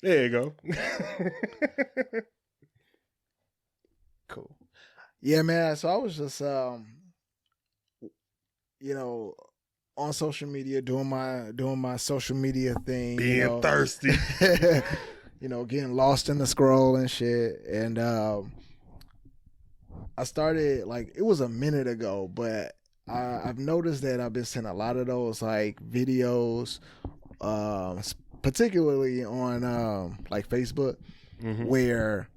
There you go. Cool. Yeah, man. So I was just, on social media doing my social media thing, being thirsty, getting lost in the scroll and shit. And I started it was a minute ago, but I've noticed that I've been seeing a lot of those videos, particularly on Facebook, where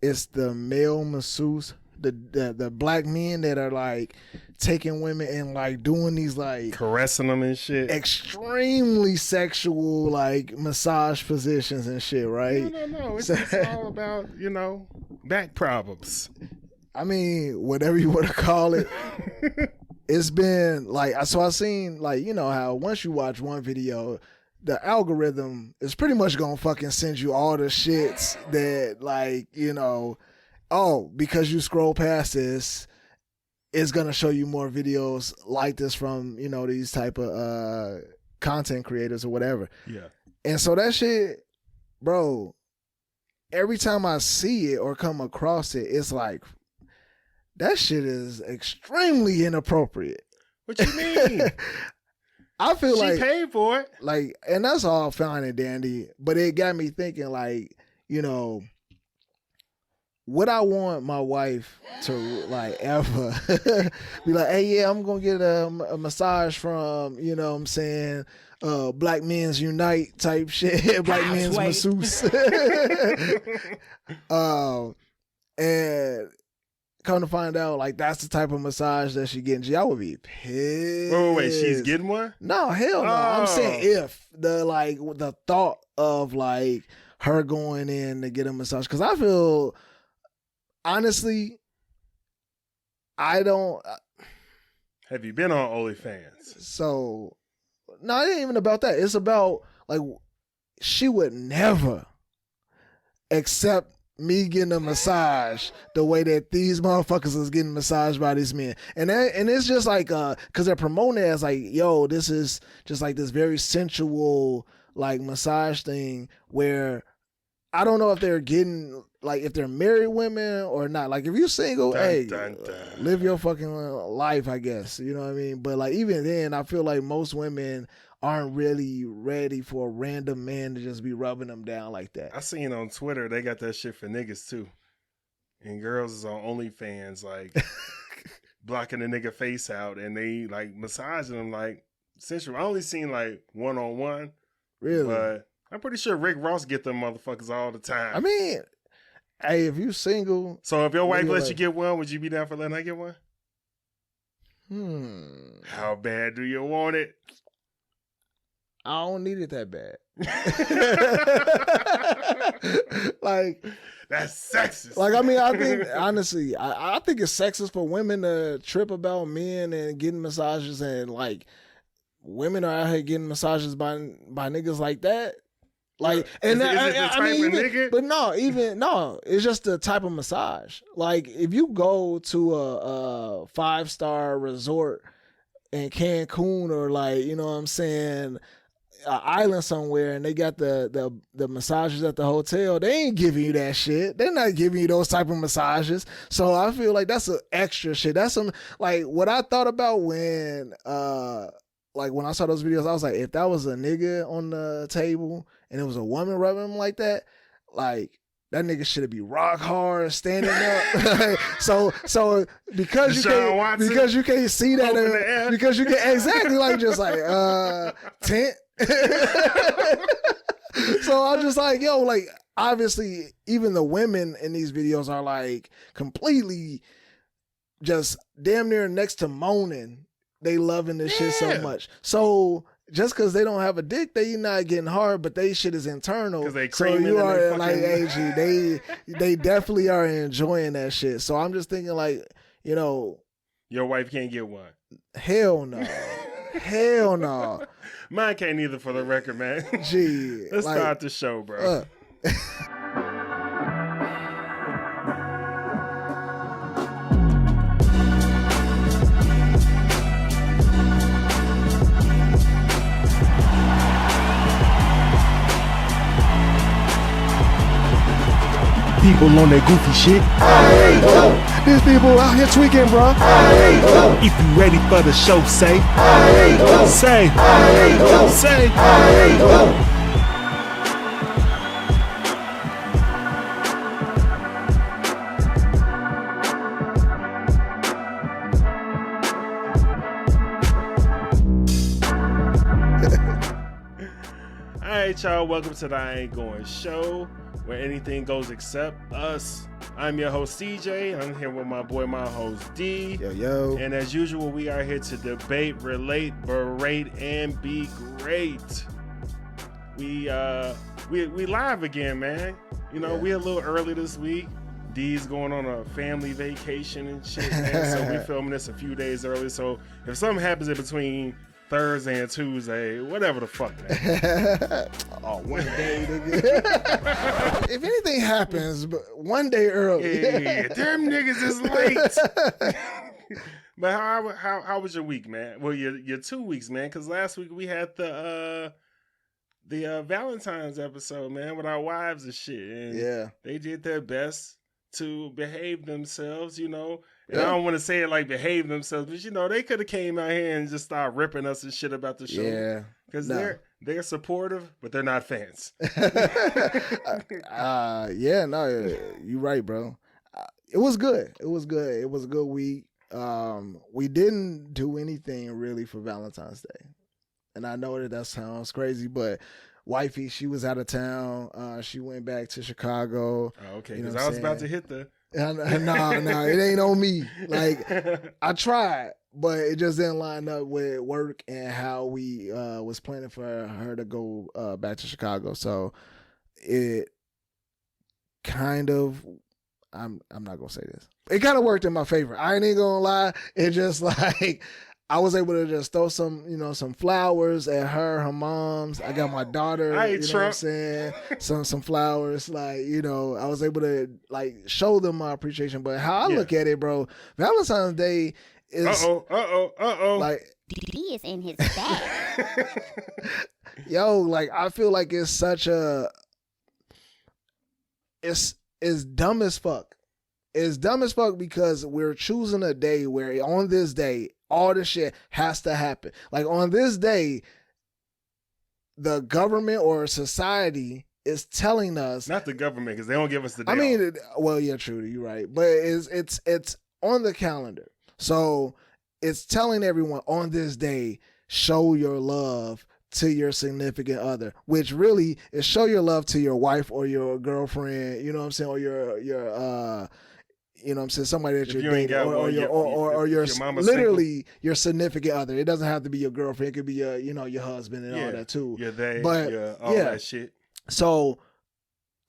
it's the male masseuse, the black men that are taking women and doing these caressing them and shit, extremely sexual massage positions and shit, right? No. It's all about back problems. I mean, whatever you want to call it. It's been so I seen how once you watch one video, the algorithm is pretty much gonna fucking send you all the shits that because you scroll past this, it's gonna show you more videos like this from these type of content creators or whatever. Yeah. And so that shit, bro, every time I see it or come across it, it's that shit is extremely inappropriate. What you mean? I feel she paid for it. And that's all fine and dandy, but it got me thinking would I want my wife to ever be hey, yeah, I'm going to get a massage from, what I'm saying, Black Men's Unite type shit, Black Men's Masseuse. And come to find out, that's the type of massage that she getting. Gee, I would be pissed. Wait, she's getting one? No, hell no. I'm saying if the thought of her going in to get a massage, because I feel honestly, I don't. Have you been on OnlyFans? So, no, it ain't even about that. It's about she would never accept me getting a massage the way that these motherfuckers is getting massaged by these men. And it's just cause they're promoting it as yo, this is just this very sensual massage thing where I don't know if they're getting if they're married women or not. If you're single, live your fucking life, I guess. You know what I mean? But even then, I feel most women aren't really ready for a random man to just be rubbing them down like that. I seen on Twitter they got that shit for niggas too, and girls is on OnlyFans blocking the nigga face out, and they massaging them sensual. I only seen 1-on-1, really, but I'm pretty sure Rick Ross get them motherfuckers all the time. I mean, hey, if you single, so if your wife lets you get one, would you be down for letting her get one? How bad do you want it? I don't need it that bad. That's sexist. I mean, I think honestly, I think it's sexist for women to trip about men and getting massages, and women are out here getting massages by niggas like that. It's just the type of massage. If you go to a 5-star resort in Cancun or you know what I'm saying, an island somewhere, and they got the massages at the hotel, they ain't giving you that shit. They're not giving you those type of massages. So I feel that's an extra shit. That's some what I thought about when when I saw those videos. I was if that was a nigga on the table and it was a woman rubbing him like that, that nigga should be rock hard standing up. so because you can't see that, because you can exactly tent. So I'm just yo, obviously even the women in these videos are completely just damn near next to moaning. They loving this shit so much. So just because they don't have a dick, they not getting hard, but they shit is internal. Because they so you are they definitely are enjoying that shit. So I'm just thinking your wife can't get one. Hell no. Hell no. Mine can't either, for the record, man. Gee. Let's start the show, bro. people on that goofy shit. These people out here tweaking, bro. If you ready for the show, say. Say. Say. Alright, y'all, welcome to the I Ain't Going Show, where anything goes except us. I'm your host, CJ. I'm here with my boy, my host, D. Yo. And as usual, we are here to debate, relate, berate, and be great. We live again, man. You know, we a little early this week. D's going on a family vacation and shit, man. So we filming this a few days early. So if something happens in between Thursday and Tuesday, whatever the fuck, man. Oh, one day, nigga. If anything happens, but one day early. Yeah, them niggas is late. But how was your week, man? Well, your 2 weeks, man, because last week we had the Valentine's episode, man, with our wives and shit. And they did their best to behave themselves, you know. And I don't want to say it like behave themselves, but you know, they could have came out here and just started ripping us and shit about the show. Yeah. Because they're supportive, but they're not fans. You're right, bro. It was good. It was good. It was a good week. We didn't do anything really for Valentine's Day. And I know that sounds crazy, but wifey, she was out of town. She went back to Chicago. Oh, okay, because I was about to hit the... No, it ain't on me. Like, I tried, but it just didn't line up with work and how we was planning for her to go back to Chicago. So it kind of, I'm not gonna say this. It kind of worked in my favor. I ain't even gonna lie. It just like I was able to just throw some flowers at her mom's. I got my daughter, you know what I'm saying? Some flowers, like, you know, I was able to like show them my appreciation. But how I look at it, bro, Valentine's Day is like he is in his bag. Yo, like I feel like it's such a it's dumb as fuck. It's dumb as fuck because we're choosing a day where on this day all this shit has to happen. Like on this day, the government or society is telling us. Not the government, because they don't give us the day. I mean, well, yeah, true, you're right. But it's on the calendar. So it's telling everyone on this day, show your love to your significant other, which really is show your love to your wife or your girlfriend, you know what I'm saying, or your you know what I'm saying, somebody that you're dating, or your literally single. Your significant other. It doesn't have to be your girlfriend. It could be your, you know, your husband and all that too. All that shit. So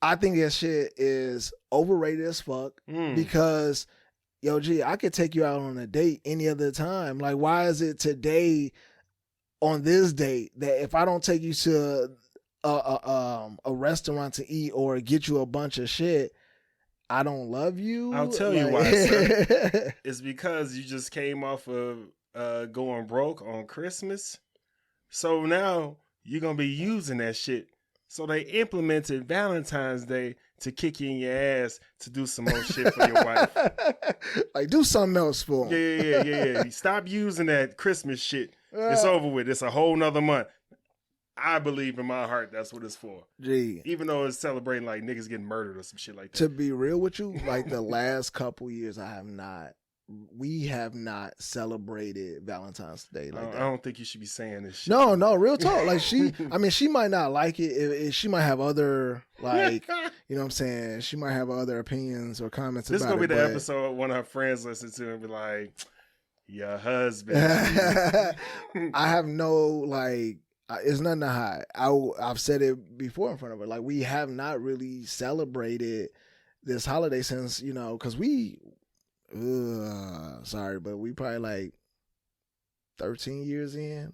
I think that shit is overrated as fuck because, yo, G, I could take you out on a date any other time. Like, why is it today on this date that if I don't take you to a restaurant to eat or get you a bunch of shit, I don't love you? I'll tell you why, sir. It's because you just came off of going broke on Christmas. So now you're going to be using that shit. So they implemented Valentine's Day to kick you in your ass to do some more shit for your wife. Like, do something else for them. Yeah. Stop using that Christmas shit. It's over with. It's a whole nother month. I believe in my heart that's what it's for. Gee. Even though it's celebrating like niggas getting murdered or some shit like that. To be real with you, like the last couple years we have not celebrated Valentine's Day like that. I don't think you should be saying this shit. No, real talk. Like she might not like it. She might have other, like, you know what I'm saying? She might have other opinions or comments about it. This is going to be the episode one of her friends listen to and be like, your husband. I have no, like, it's nothing to hide. I've said it before in front of her. Like, we have not really celebrated this holiday since, you know, because sorry, but we probably like 13 years in.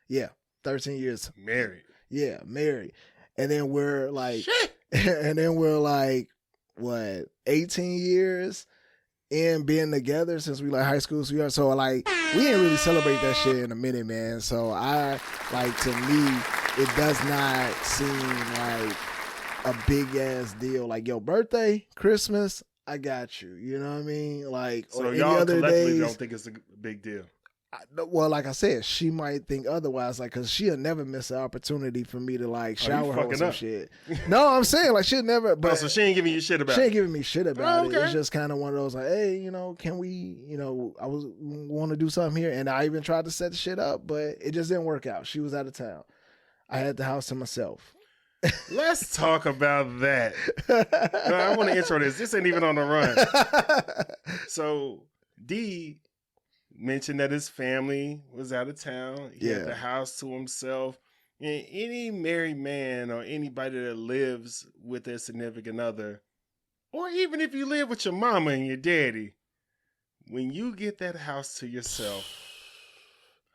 Yeah, 13 years. Married. Yeah, married. And then we're like, what, 18 years in being together since we like high school sweetheart. So like we didn't really celebrate that shit in a minute, man. So I like, to me, it does not seem like a big ass deal. Like your birthday, Christmas, I got you. You know what I mean? Like, So or any y'all other collectively days. don't think it's a big deal. Well, like I said, she might think otherwise, like, cause she'll never miss an opportunity for me to like shower her with some shit. No, I'm saying like she'll never. But so she ain't giving you shit about it. She ain't giving me shit about okay. it. It's just kind of one of those like, hey, you know, can we, you know, I was want to do something here, and I even tried to set the shit up, but it just didn't work out. She was out of town. I had the house to myself. Let's talk about that. No, I want to intro this. This ain't even on the run. So D mentioned that his family was out of town. He had the house to himself. And any married man or anybody that lives with their significant other, or even if you live with your mama and your daddy, when you get that house to yourself,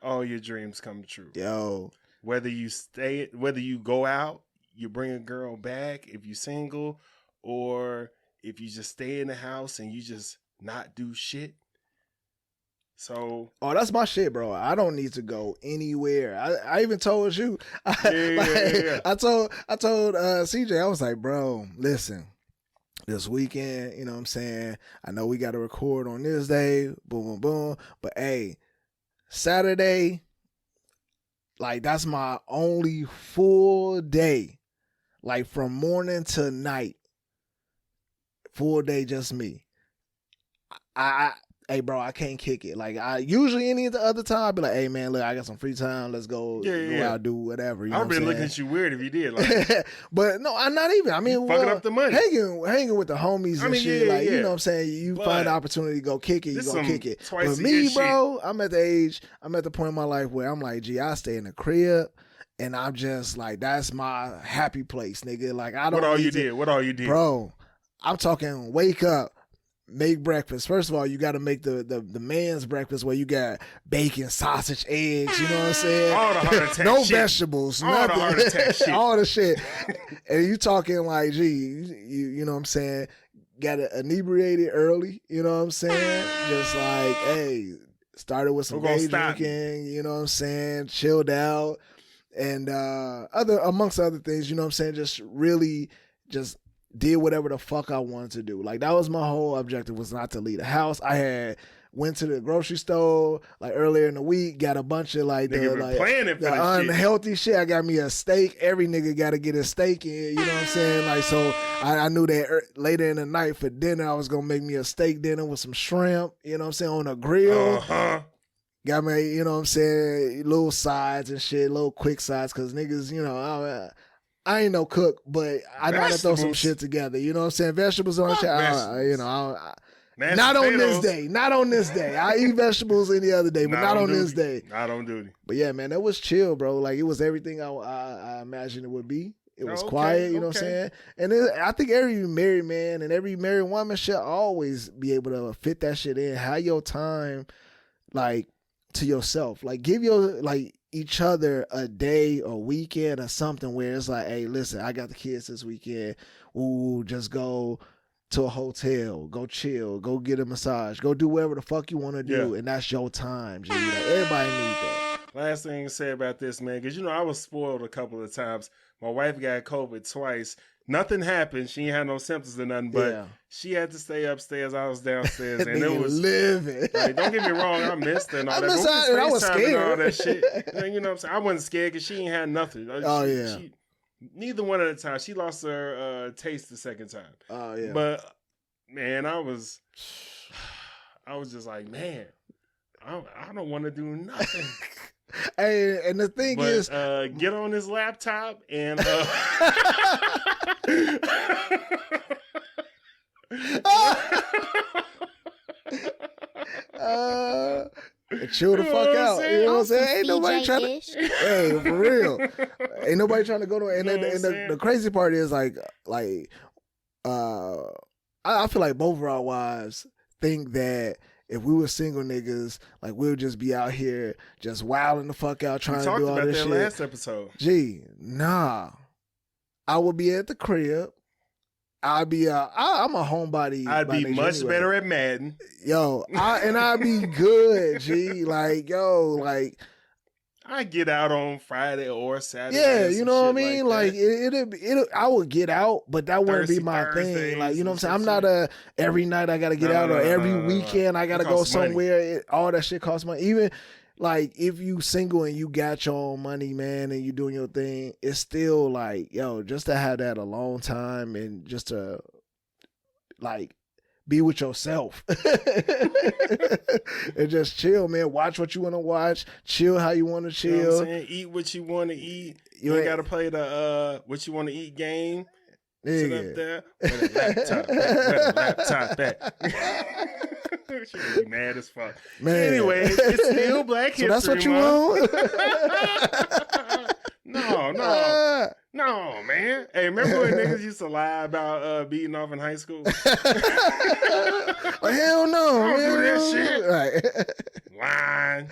all your dreams come true. Yo. Whether you go out, you bring a girl back if you're single, or if you just stay in the house and you just not do shit. So, that's my shit, bro. I don't need to go anywhere. I even told you. I told CJ, I was like, bro, listen, this weekend, you know what I'm saying? I know we got to record on this day, boom, boom, boom. But hey, Saturday, like that's my only full day, like from morning to night, full day, just me. Hey, bro, I can't kick it. Like, I usually any other time, I'd be like, hey, man, look, I got some free time. Let's go out, do whatever. You know I've been looking at you weird if you did. Like, but no, I'm not even. I mean, fucking up the money. Hanging with the homies and shit. Like, you know what I'm saying? You find the opportunity to go kick it, you go kick it. But me, bro, I'm at the point in my life where I'm like, gee, I stay in the crib. And I'm just like, that's my happy place, nigga. Like, I don't. What all you did? Bro, I'm talking wake up. Make breakfast. First of all, you got to make the man's breakfast where you got bacon, sausage, eggs. You know what I'm saying? All the heart attack no shit. Vegetables. All nothing. the heart attack shit. All the shit. And you talking like, gee, you know what I'm saying? Got it inebriated early. You know what I'm saying? Just like, hey, started with some day drinking. You know what I'm saying? Chilled out, and amongst other things. You know what I'm saying? Just really just did whatever the fuck I wanted to do. Like, that was my whole objective, was not to leave the house. I had went to the grocery store like earlier in the week, got a bunch of like the unhealthy shit. I got me a steak. Every nigga got to get a steak in, you know what I'm saying? Like, so I knew that later in the night for dinner, I was going to make me a steak dinner with some shrimp, you know what I'm saying, on a grill. Uh-huh. Got me, you know what I'm saying, little sides and shit, little quick sides, because niggas, you know, I ain't no cook, but I know how to throw some shit together. You know what I'm saying? Vegetables on shit. You know, not on this day. Not on this day. I eat vegetables any other day, but not on this day. Not on duty. But yeah, man, that was chill, bro. Like, it was everything I imagined it would be. It was quiet, you know what I'm saying? And I think every married man and every married woman should always be able to fit that shit in. Have your time, like, to yourself. Like, give each other a day or weekend or something where it's like, hey, listen, I got the kids this weekend. Ooh, just go to a hotel, go chill, go get a massage, go do whatever the fuck you want to do, and that's your time, G. Like, everybody need that. Last thing to say about this, man, because, you know, I was spoiled a couple of times. My wife got COVID twice. Nothing happened. She ain't had no symptoms or nothing, but she had to stay upstairs. I was downstairs, and it was living. Like, don't get me wrong, I missed her and all that. I was scared. And all that shit. And, you know what I'm saying? I wasn't scared because she ain't had nothing. Neither one at a time. She lost her taste the second time. Oh yeah. But man, I was just like, man, I don't want to do nothing. Hey, and the thing is, get on this laptop and chill the fuck out. You know what I'm saying? Ain't nobody trying to. Hey, for real. Ain't nobody trying to go to. And the crazy part is I feel like both of our wives think that if we were single niggas, like, we'll just be out here just wilding the fuck out trying to do all this shit. We talked about that last episode. Gee, nah. I would be at the crib. I'm a homebody. I'd be much better at Madden. Yo, I'd be good, G. Like, yo, like, I get out on Friday or Saturday. Yeah, or you some know what I shit mean? Like Like I would get out, but that wouldn't be my Thursdays thing. Like, you know what I'm and saying? I'm some not every night I gotta get out or every weekend I gotta It go costs money. somewhere. All that shit costs money. Even like if you single and you got your own money, man, and you doing your thing, it's still like, yo, just to have that alone time and just to like be with yourself and just chill, man. Watch what you want to watch. Chill how you want to chill. You know what I'm saying? Eat what you want to eat. You ain't got to play the what you want to eat game. Sit up there. Where the laptop at? She'll be mad as fuck. Man. Anyway, it's still Black History Month. So that's what you want? No, man. Hey, remember when niggas used to lie about beating off in high school? Oh, hell no. I don't do that shit. Right.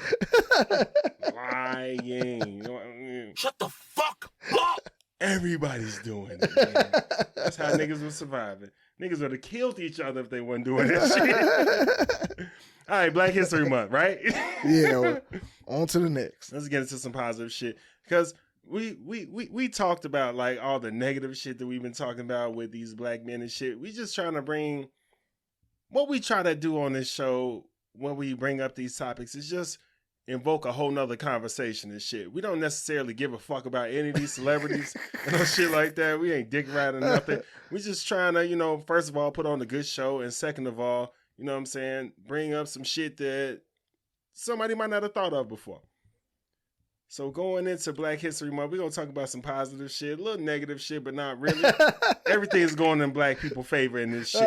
Lying. You know what I mean? Shut the fuck up! Everybody's doing it, man. That's how niggas was surviving. Niggas would have killed each other if they wasn't doing that shit. All right, Black History Month, right? Yeah. On to the next. Let's get into some positive shit. Because we talked about like all the negative shit that we've been talking about with these black men and shit. We just trying to bring what we try to do on this show when we bring up these topics is just invoke a whole nother conversation and shit. We don't necessarily give a fuck about any of these celebrities and no shit like that. We ain't dick riding nothing. We just trying to, you know, first of all, put on a good show. And second of all, you know what I'm saying, bring up some shit that somebody might not have thought of before. So going into Black History Month, we're going to talk about some positive shit, a little negative shit, but not really. Everything's going in black people's favor in this shit.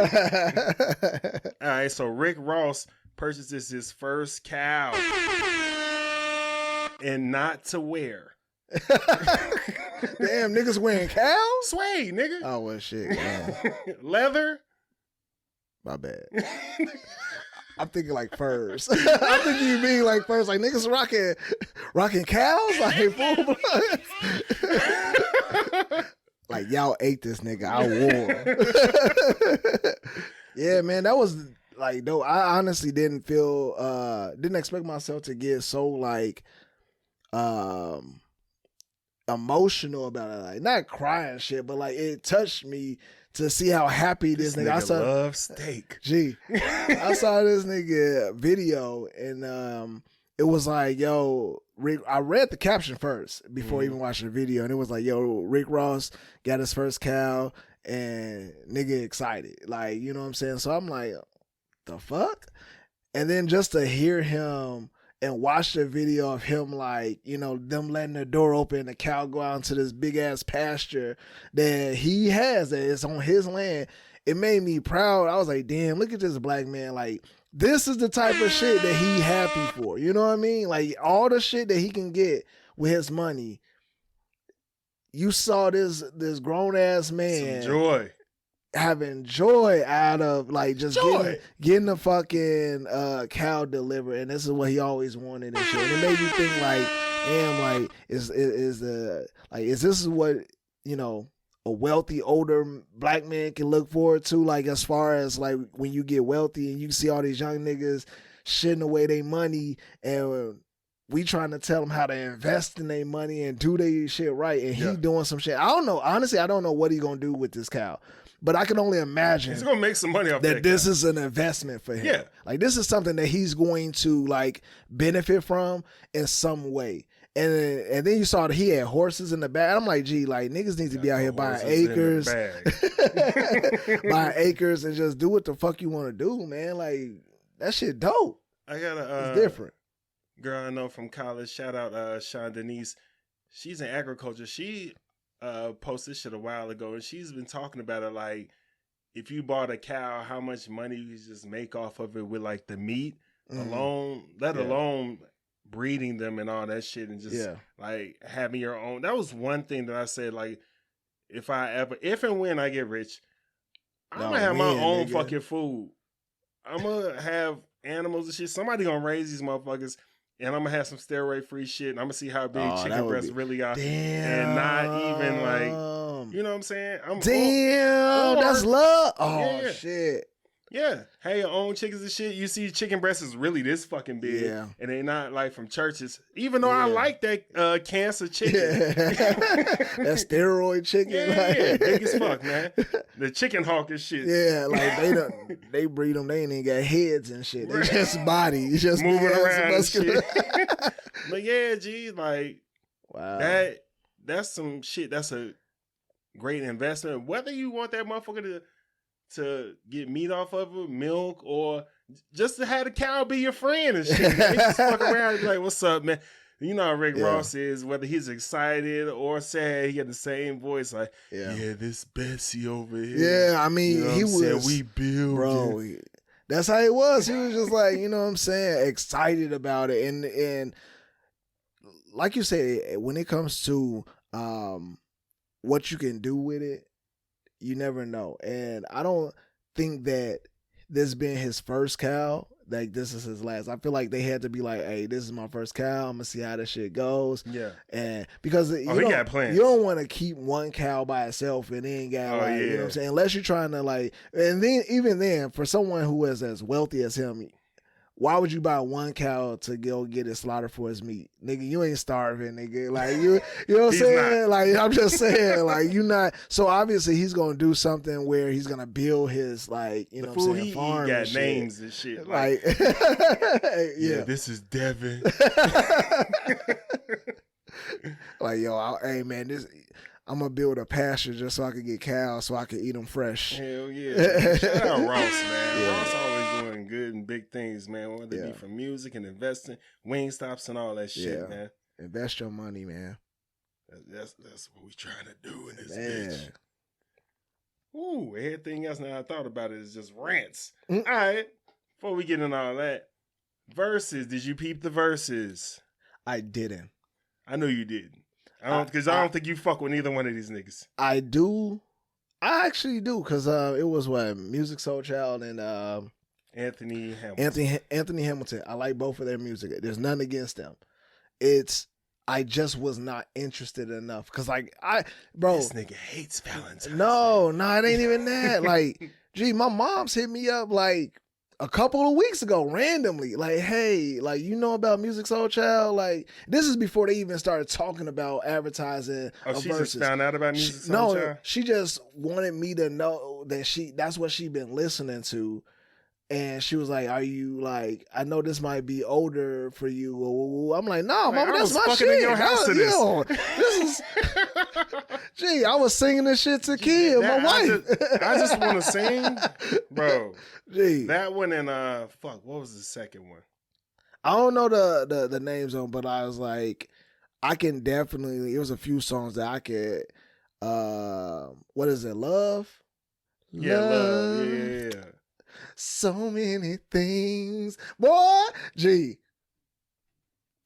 All right, so Rick Ross purchases his first cow and not to wear. Damn, niggas wearing cows? Suede, nigga. Oh, well, shit. Leather. My bad. I'm thinking like furs. I'm thinking you mean like furs. Like niggas rocking cows? Like full blood. Like y'all ate this nigga. I wore. Yeah, man, that was like dope. I honestly didn't expect myself to get so like emotional about it. Like not crying shit, but like it touched me to see how happy this nigga. I love steak. Gee, I saw this nigga video and it was like, yo, Rick. I read the caption first before even watching the video, and it was like, yo, Rick Ross got his first cow, and nigga excited, like, you know what I'm saying. So I'm like, the fuck, and then just to hear him and watch the video of him, like, you know, them letting the door open, the cow go out into this big ass pasture that he has, that is on his land. It made me proud. I was like, damn, look at this black man. Like, this is the type of shit that he happy for. You know what I mean? Like, all the shit that he can get with his money. You saw this grown ass man. Some joy. Having joy out of like just getting the fucking cow delivered, and this is what he always wanted and shit. And it made you think like, damn, like is this what, you know, a wealthy older black man can look forward to, like as far as like when you get wealthy and you see all these young niggas shitting away their money, and we trying to tell them how to invest in their money and do their shit right, and he doing some shit. I don't know, honestly, I don't know what he gonna do with this cow. But I can only imagine he's gonna make some money off that this is an investment for him. Yeah. Like this is something that he's going to like benefit from in some way. And then you saw that he had horses in the back. I'm like, gee, like niggas need to be out here buying acres. Buying acres and just do what the fuck you want to do, man. Like that shit dope. I got it's different. Girl I know from college. Shout out Sean Denise. She's in agriculture. She posted shit a while ago, and she's been talking about it. Like, if you bought a cow, how much money you just make off of it with like the meat alone, let alone breeding them and all that shit, and just like having your own. That was one thing that I said, like, if and when I get rich, I'm gonna have my own fucking food. I'm gonna have animals and shit. Somebody gonna raise these motherfuckers. And I'm going to have some steroid-free shit, and I'm going to see how big chicken breasts really are. Damn. And not even, like, you know what I'm saying? That's love. Oh, shit. Yeah, have your own chickens and shit. You see, chicken breasts is really this fucking big, Yeah. and they not like from churches. Even though I Yeah. like that cancer chicken, That steroid chicken. yeah, big as fuck, man. The chicken hawk and shit. Yeah, like they breed them. They ain't even got heads and shit. They Right. just body. It's just Moving big ass around and muscular. shit. But yeah, G, like Wow. that's some shit. That's a great investment. Whether you want that motherfucker to get meat off of it, milk, or just to have the cow be your friend and shit. They just fuck around and be like, "What's up, man?" You know how Rick Ross is, whether he's excited or sad, he got the same voice. Like, yeah, this Bessie over here. Yeah, I mean, You know he what I'm saying? was, We build, bro. That's how it was. He was just like, you know what I'm saying, excited about it, and like you said, when it comes to what you can do with it, you never know. And I don't think that this being his first cow, like this is his last. I feel like they had to be like, hey, this is my first cow. I'm gonna see how this shit goes. Yeah. And because he got plans. You don't want to keep one cow by itself and then got you know what I'm saying? Unless you're trying to like, and then even then, for someone who is as wealthy as him, why would you buy one cow to go get it slaughtered for his meat? Nigga, you ain't starving, nigga. Like, you know what I'm saying? Not. Like, I'm just saying, like, you not. So, obviously, he's going to do something where he's going to build his, like, you know what I'm saying, farm got and names shit. and shit. Like, yeah, this is Devin. Like, yo, hey, man, I'm going to build a pasture just so I can get cows so I can eat them fresh. Hell yeah. Shout out Ross, man. Ross always doing good and big things, man. Whether it be from music and investing, Wingstops and all that shit, man. Invest your money, man. That's what we trying to do in this bitch. Ooh, everything else now I thought about it is just rants. All right. Before we get into all that, Versus. Did you peep the Versus? I didn't. I know you didn't. Because I don't think you fuck with neither one of these niggas. I do. I actually do, because it was what, Musiq Soul Child and Anthony Hamilton. Anthony Hamilton. I like both of their music. There's nothing against them. I just was not interested enough, because bro, this nigga hates Valentine. No, it ain't even that. Like, gee, my mom's hit me up like a couple of weeks ago randomly, like, hey, like, you know about Musiq Soul Child? Like, this is before they even started talking about advertising. Oh, she just found out about Musiq Soul Child? She just wanted me to know that that's what she been listening to. And she was like, "Are you like? I know this might be older for you." I'm like, "No, mama, that's my shit." In your house to this. Yo, this is. Gee, I was singing this shit to kid, my wife. I just want to sing, bro. Gee, that one and what was the second one? I don't know the names on, but I was like, I can definitely. It was a few songs that I could. What is it? Love. Yeah, love. Yeah. So many things, boy. Gee,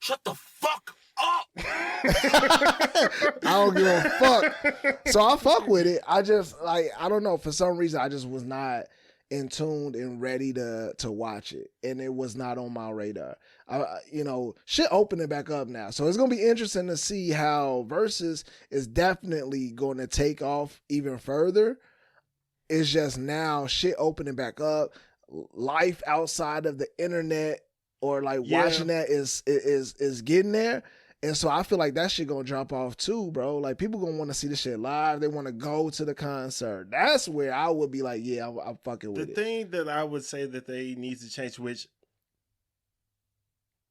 Shut the fuck up. I don't give a fuck. So I fuck with it. I just like, I don't know, for some reason I just was not in tuned and ready to watch it, and it was not on my radar. Shit opening back up now, so it's gonna be interesting to see how Versus is definitely going to take off even further. It's just now shit opening back up. Life outside of the internet or like watching that is getting there. And so I feel like that shit gonna drop off too, bro. Like, people gonna want to see the shit live. They want to go to the concert. That's where I would be like, yeah, I'm fucking with it. The thing that I would say that they need to change, which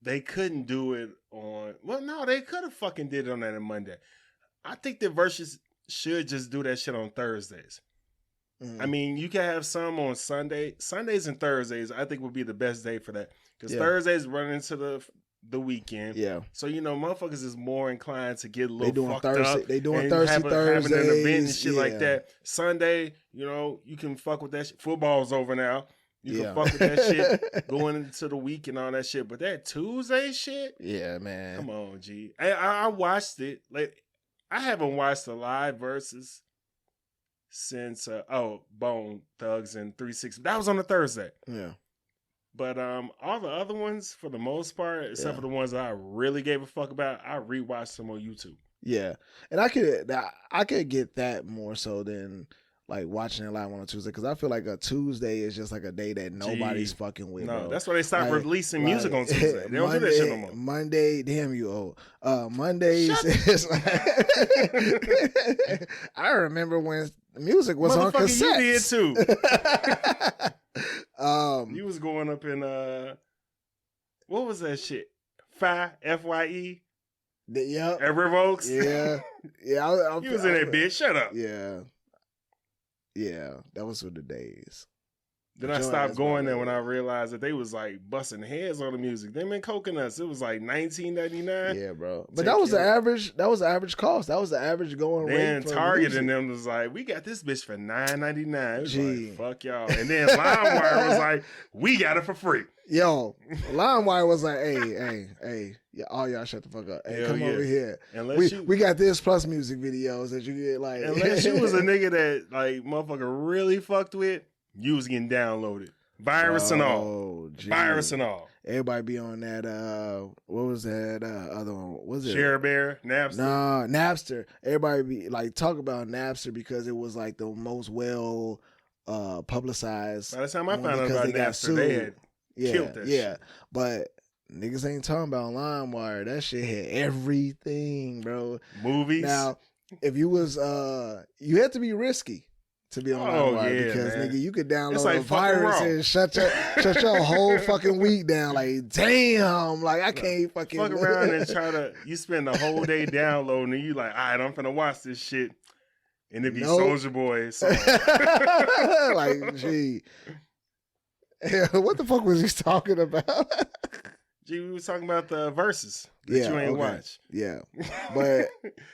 they couldn't do it on, well, no, they could have fucking did it on that Monday. I think the Versus should just do that shit on Thursdays. I mean, you can have some on Sunday. Sundays and Thursdays, I think, would be the best day for that. Because Thursdays run into the weekend. Yeah. So, motherfuckers is more inclined to get a little fucked up. They doing Thursdays. Having an event and shit like that. Sunday, you can fuck with that shit. Football's over now. You can fuck with that shit going into the week and all that shit. But that Tuesday shit? Yeah, man. Come on, G. I watched it. Like, I haven't watched the live Versus since Bone Thugs and 3-6. That was on a Thursday. Yeah. But all the other ones, for the most part, except for the ones that I really gave a fuck about, I rewatched them on YouTube. Yeah. And I could get that more so than like watching it live on a Tuesday, because I feel like a Tuesday is just like a day that nobody's fucking with. No, bro. that's why they stopped Like- releasing like, music on Tuesday. They don't do that shit no more. Monday, damn you old. Mondays is like, I remember when music was on cassettes. You did too. You You was going up in what was that shit? FYE yep. at River Oaks. Yeah. Yeah. You was in that bitch. Shut up. Yeah. Yeah. That was for the days. Then I stopped going there when I realized that they was like busting heads on the music. Them and Coconuts, it was like $19.99. Yeah, bro. But that was the average. That was the average cost. That was the average going rate. Then for Target music. and them was like, we got this bitch for $9.99. It was Gee. like, fuck y'all. And then LimeWire was like, we got it for free. Yo, LimeWire was like, hey, yeah, all y'all shut the fuck up. Hey, Hell come yeah. over here. Unless We got this plus music videos that you get like. unless you was a nigga that like motherfucker really fucked with, you was getting downloaded. Virus and all. Gee. Virus and all. Everybody be on that. What was that other one? What was it? Share Bear, Napster. Nah, Napster. Everybody be like talk about Napster because it was like the most well publicized. By the time I one found out because about they got Napster, they had killed that shit. But niggas ain't talking about LimeWire. That shit had everything, bro. Movies. Now, if you was you had to be risky to be on Oh, LimeWire yeah, because man. nigga, you could download It's like a virus fucking raw. and shut your whole fucking week down. Like, damn, like I can't fucking Fuck around and try to. You spend the whole day downloading, and you like, all right, I'm finna watch this shit, and it be Nope. Soulja Boy. So. like, gee. What the fuck was he talking about? Gee, we was talking about the verses that you ain't watch. Yeah. But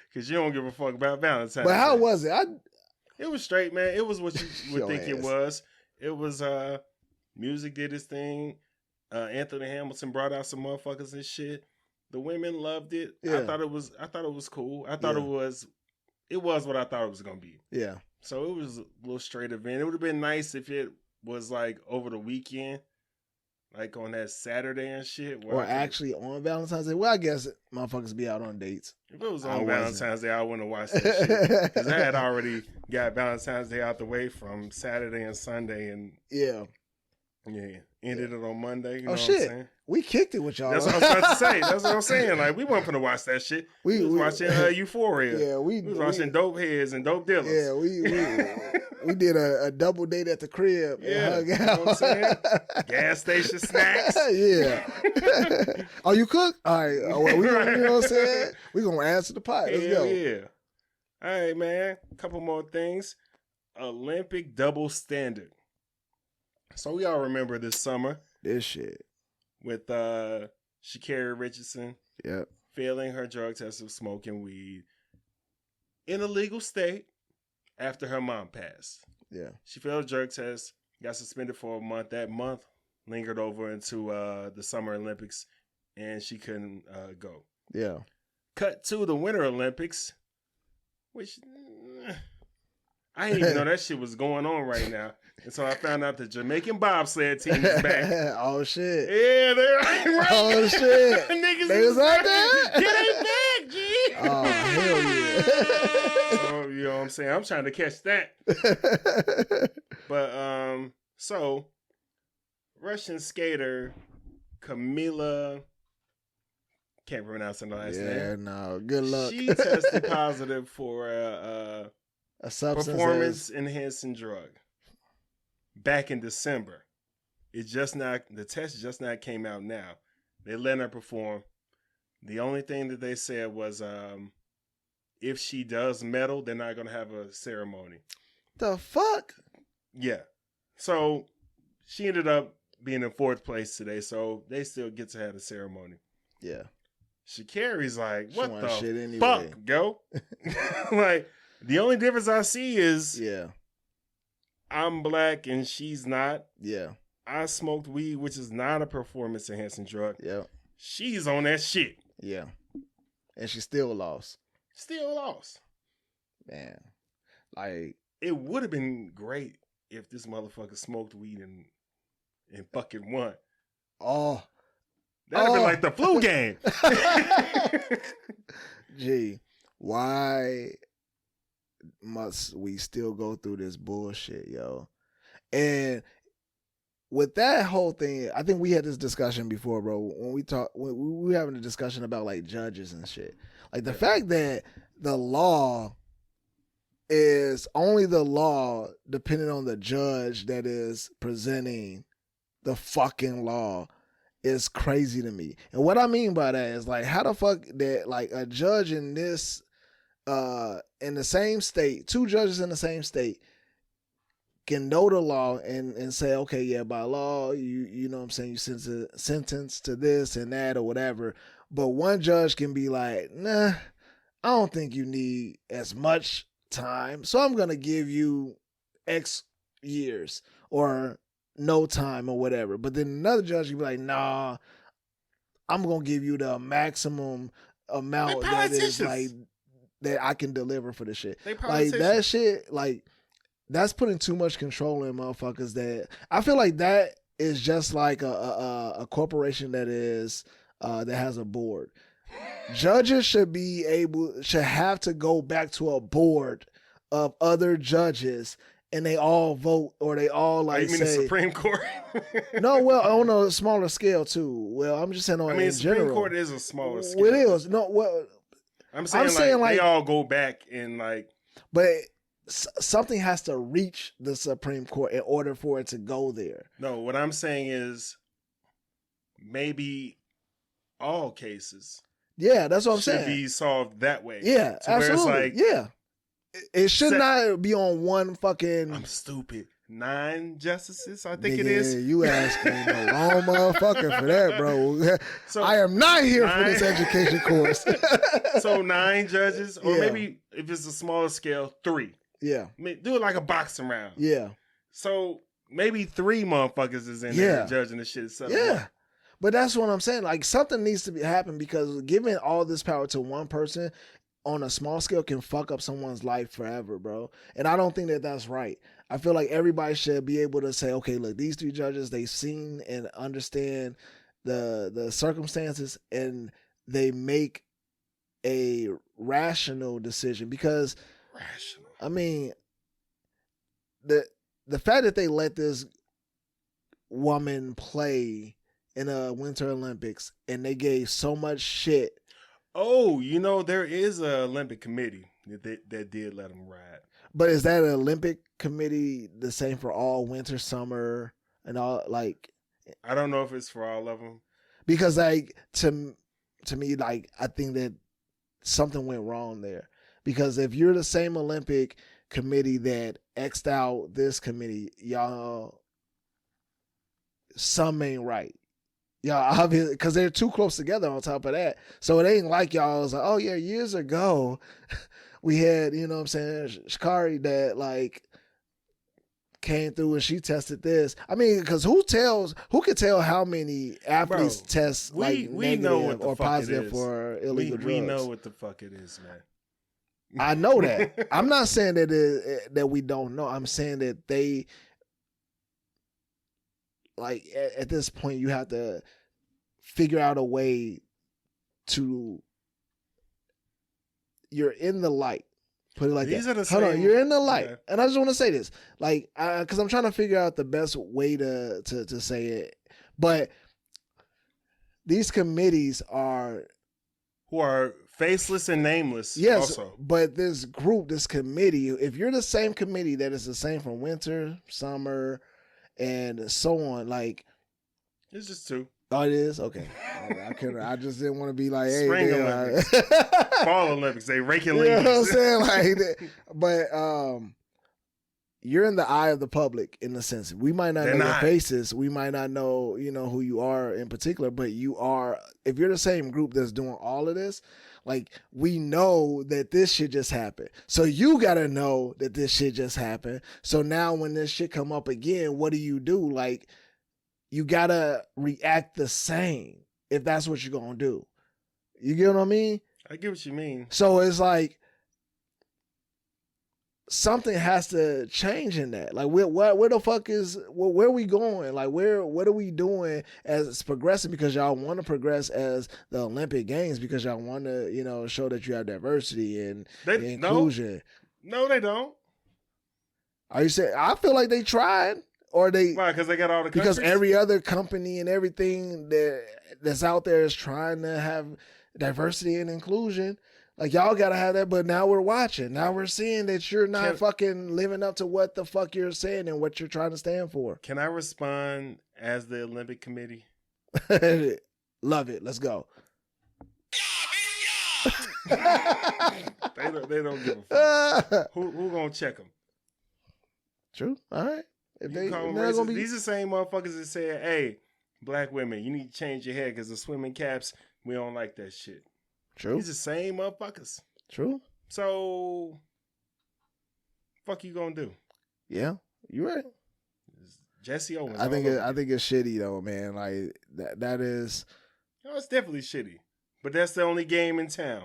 Because you don't give a fuck about Valentine. but how was it? It was straight, man. It was what you would Your think it ass. was. It was music did its thing. Anthony Hamilton brought out some motherfuckers and shit. The women loved it. Yeah. I thought it was cool. I thought Yeah. it was what I thought it was gonna be. Yeah. So it was a little straight event. It would have been nice if it was like over the weekend, like on that Saturday and shit. where Or I could- actually on Valentine's Day. Well, I guess motherfuckers be out on dates. if it was I on wasn't. Valentine's Day, I wouldn't have watched that shit. Because I had already got Valentine's Day out the way from Saturday and Sunday, and Yeah. ended it on Monday. You know Oh, what shit. I'm saying? We kicked it with y'all. That's what I was about to say. That's what I'm saying. Like, we weren't finna watch that shit. We was watching Euphoria. Yeah, We was watching Dope Heads and Dope Dealers. Yeah, we did a double date at the crib Yeah, and you hung know out. what I'm saying? Gas station snacks. Yeah. Oh, you cook? All right. Well, you know what I'm saying? We gonna add to the pot. Let's Hell go. yeah. All right, man. Couple more things. Olympic double standard. So we all remember this summer This shit. with Sha'Carri Richardson Yep. failing her drug test of smoking weed in a legal state after her mom passed. Yeah. She failed a drug test, got suspended for a month. That month lingered over into the Summer Olympics, and she couldn't go. Yeah. Cut to the Winter Olympics, which I didn't even know that shit was going on right now. And so I found out the Jamaican bobsled team is back. Oh shit. Yeah, they're right. Oh shit. Niggas They was out there? Yeah, they back, G. Oh hell yeah. So, you know what I'm saying? I'm trying to catch that. But so Russian skater Kamila, can't pronounce her last Yeah, name. no. Good luck. She tested positive for a substance performance enhancing drug back in December. The test just not came out now. They let her perform. The only thing that they said was if she does medal, they're not gonna have a ceremony. The fuck? Yeah. So she ended up being in 4th place today, so they still get to have a ceremony. Yeah. Sha'Carri's like, She what want the shit anyway. fuck, go? Like, the only difference I see is Yeah. I'm black and she's not. Yeah. I smoked weed, which is not a performance enhancing drug. Yeah. She's on that shit. Yeah. And she still lost. Still lost. Man. Like, It would have been great if this motherfucker smoked weed and fucking won. oh. That'd have been Oh. like the flu game. Gee. Why must we still go through this bullshit, yo? And with that whole thing, I think we had this discussion before, bro. When we were having a discussion about like judges and shit. Like the fact that the law is only the law depending on the judge that is presenting the fucking law is crazy to me. And what I mean by that is like, how the fuck that like a judge in this in the same state, two judges in the same state can know the law and say, okay, yeah, by law, you know what I'm saying, you sentence to this and that or whatever. But one judge can be like, nah, I don't think you need as much time, so I'm going to give you X years or no time or whatever. But then another judge can be like, nah, I'm going to give you the maximum amount that is like, that I can deliver for the shit. Like that shit, like, that's putting too much control in motherfuckers. That I feel like that is just like a corporation that is that has a board. Judges should have to go back to a board of other judges, and they all vote, or they all like. You mean say, the Supreme Court? No, well, on a smaller scale too. Well, I'm just saying on. I mean, in the Supreme general. Court is a smaller scale. It is no. Well, I'm saying like they all go back and like, but. Something has to reach the Supreme Court in order for it to go there. No, what I'm saying is maybe all cases. Yeah, that's what I'm saying. Should be solved that way. Yeah, absolutely. Like, yeah. It should not be on one fucking... I'm stupid. 9 justices, I think Nigga, it is. You asking the wrong motherfucker for that, bro. So I am not here for this education course. So 9 judges, or Yeah. maybe if it's a smaller scale, 3. Yeah. I mean, do it like a boxing round. Yeah. So maybe 3 motherfuckers is in there judging the shit. Yeah. But that's what I'm saying. Like, something needs to happen, because giving all this power to one person on a small scale can fuck up someone's life forever, bro. And I don't think that that's right. I feel like everybody should be able to say, okay, look, these 3 judges, they've seen and understand the circumstances, and they make a rational decision. Because I mean, the fact that they let this woman play in a Winter Olympics and they gave so much shit. Oh, you know, there is a Olympic committee that did let them ride. But is that an Olympic committee the same for all winter, summer, and all? Like, I don't know if it's for all of them. Because like to me, like, I think that something went wrong there. Because if you're the same Olympic committee that X'd out this committee, y'all, some ain't right. Y'all, obviously, because they're too close together on top of that. So it ain't like y'all was like, oh yeah, years ago, we had, you know what I'm saying, Shikari that like came through and she tested this. I mean, because who can tell how many athletes test like negative or positive for illegal drugs? We know what the fuck it is, man. I know that. I'm not saying that we don't know. I'm saying that they, like, at this point, you have to figure out a way to. You're in the light. Put it like that. Hold on, you're in the light, and I just want to say this, like, because I'm trying to figure out the best way to say it. But these committees who are faceless and nameless. Yes, also. But this group, this committee, if you're the same committee that is the same from winter, summer, and so on, like, it's just 2. Oh, it is? Okay. I just didn't want to be like, hey, Spring Olympics, Fall Olympics, they raking leaves. You know what I'm saying? Like, but you're in the eye of the public in the sense. We might not know your faces. We might not know, who you are in particular, but you are, if you're the same group that's doing all of this, like, we know that this shit just happened. So you got to know that this shit just happened. So now when this shit come up again, what do? Like, you got to react the same if that's what you're going to do. You get what I mean? I get what you mean. So it's like, something has to change in that. Like, where the fuck is, where are we going? Like, what are we doing as it's progressing? Because y'all want to progress as the Olympic Games, because y'all want to, show that you have diversity and inclusion. No, they don't. Are you saying? I feel like they tried, or they Why? Because they got all the because countries? every other company and everything that's out there is trying to have diversity and inclusion. Like y'all gotta have that, but now we're watching. Now we're seeing that you're not fucking living up to what the fuck you're saying and what you're trying to stand for. Can I respond as the Olympic Committee? Love it. Let's go. They don't give a fuck. Who gonna check them? True. All right. If You call them racist? These are the same motherfuckers that said, "Hey, black women, you need to change your hair because the swimming caps, we don't like that shit." True. These are the same motherfuckers. True. So, fuck you gonna do? Yeah, you're right. Jesse Owens. I think it's shitty though, man. Like that is. No, it's definitely shitty. But that's the only game in town.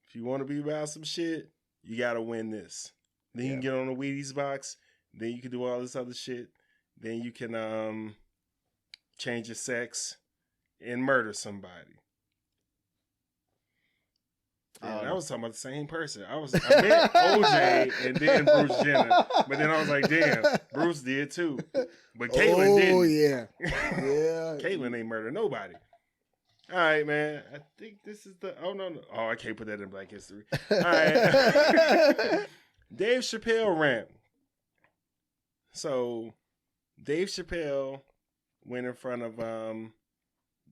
If you want to be about some shit, you gotta win this. Then you can get on the Wheaties box. Then you can do all this other shit. Then you can change your sex and murder somebody. Yeah, I was talking about the same person. I met OJ and then Bruce Jenner. But then I was like, damn, Bruce did too. But Caitlyn didn't. Oh, yeah. Yeah. Caitlyn ain't murder nobody. All right, man. I think this is the... Oh, no. Oh, I can't put that in Black History. All right. Dave Chappelle rant. So, Dave Chappelle went in front of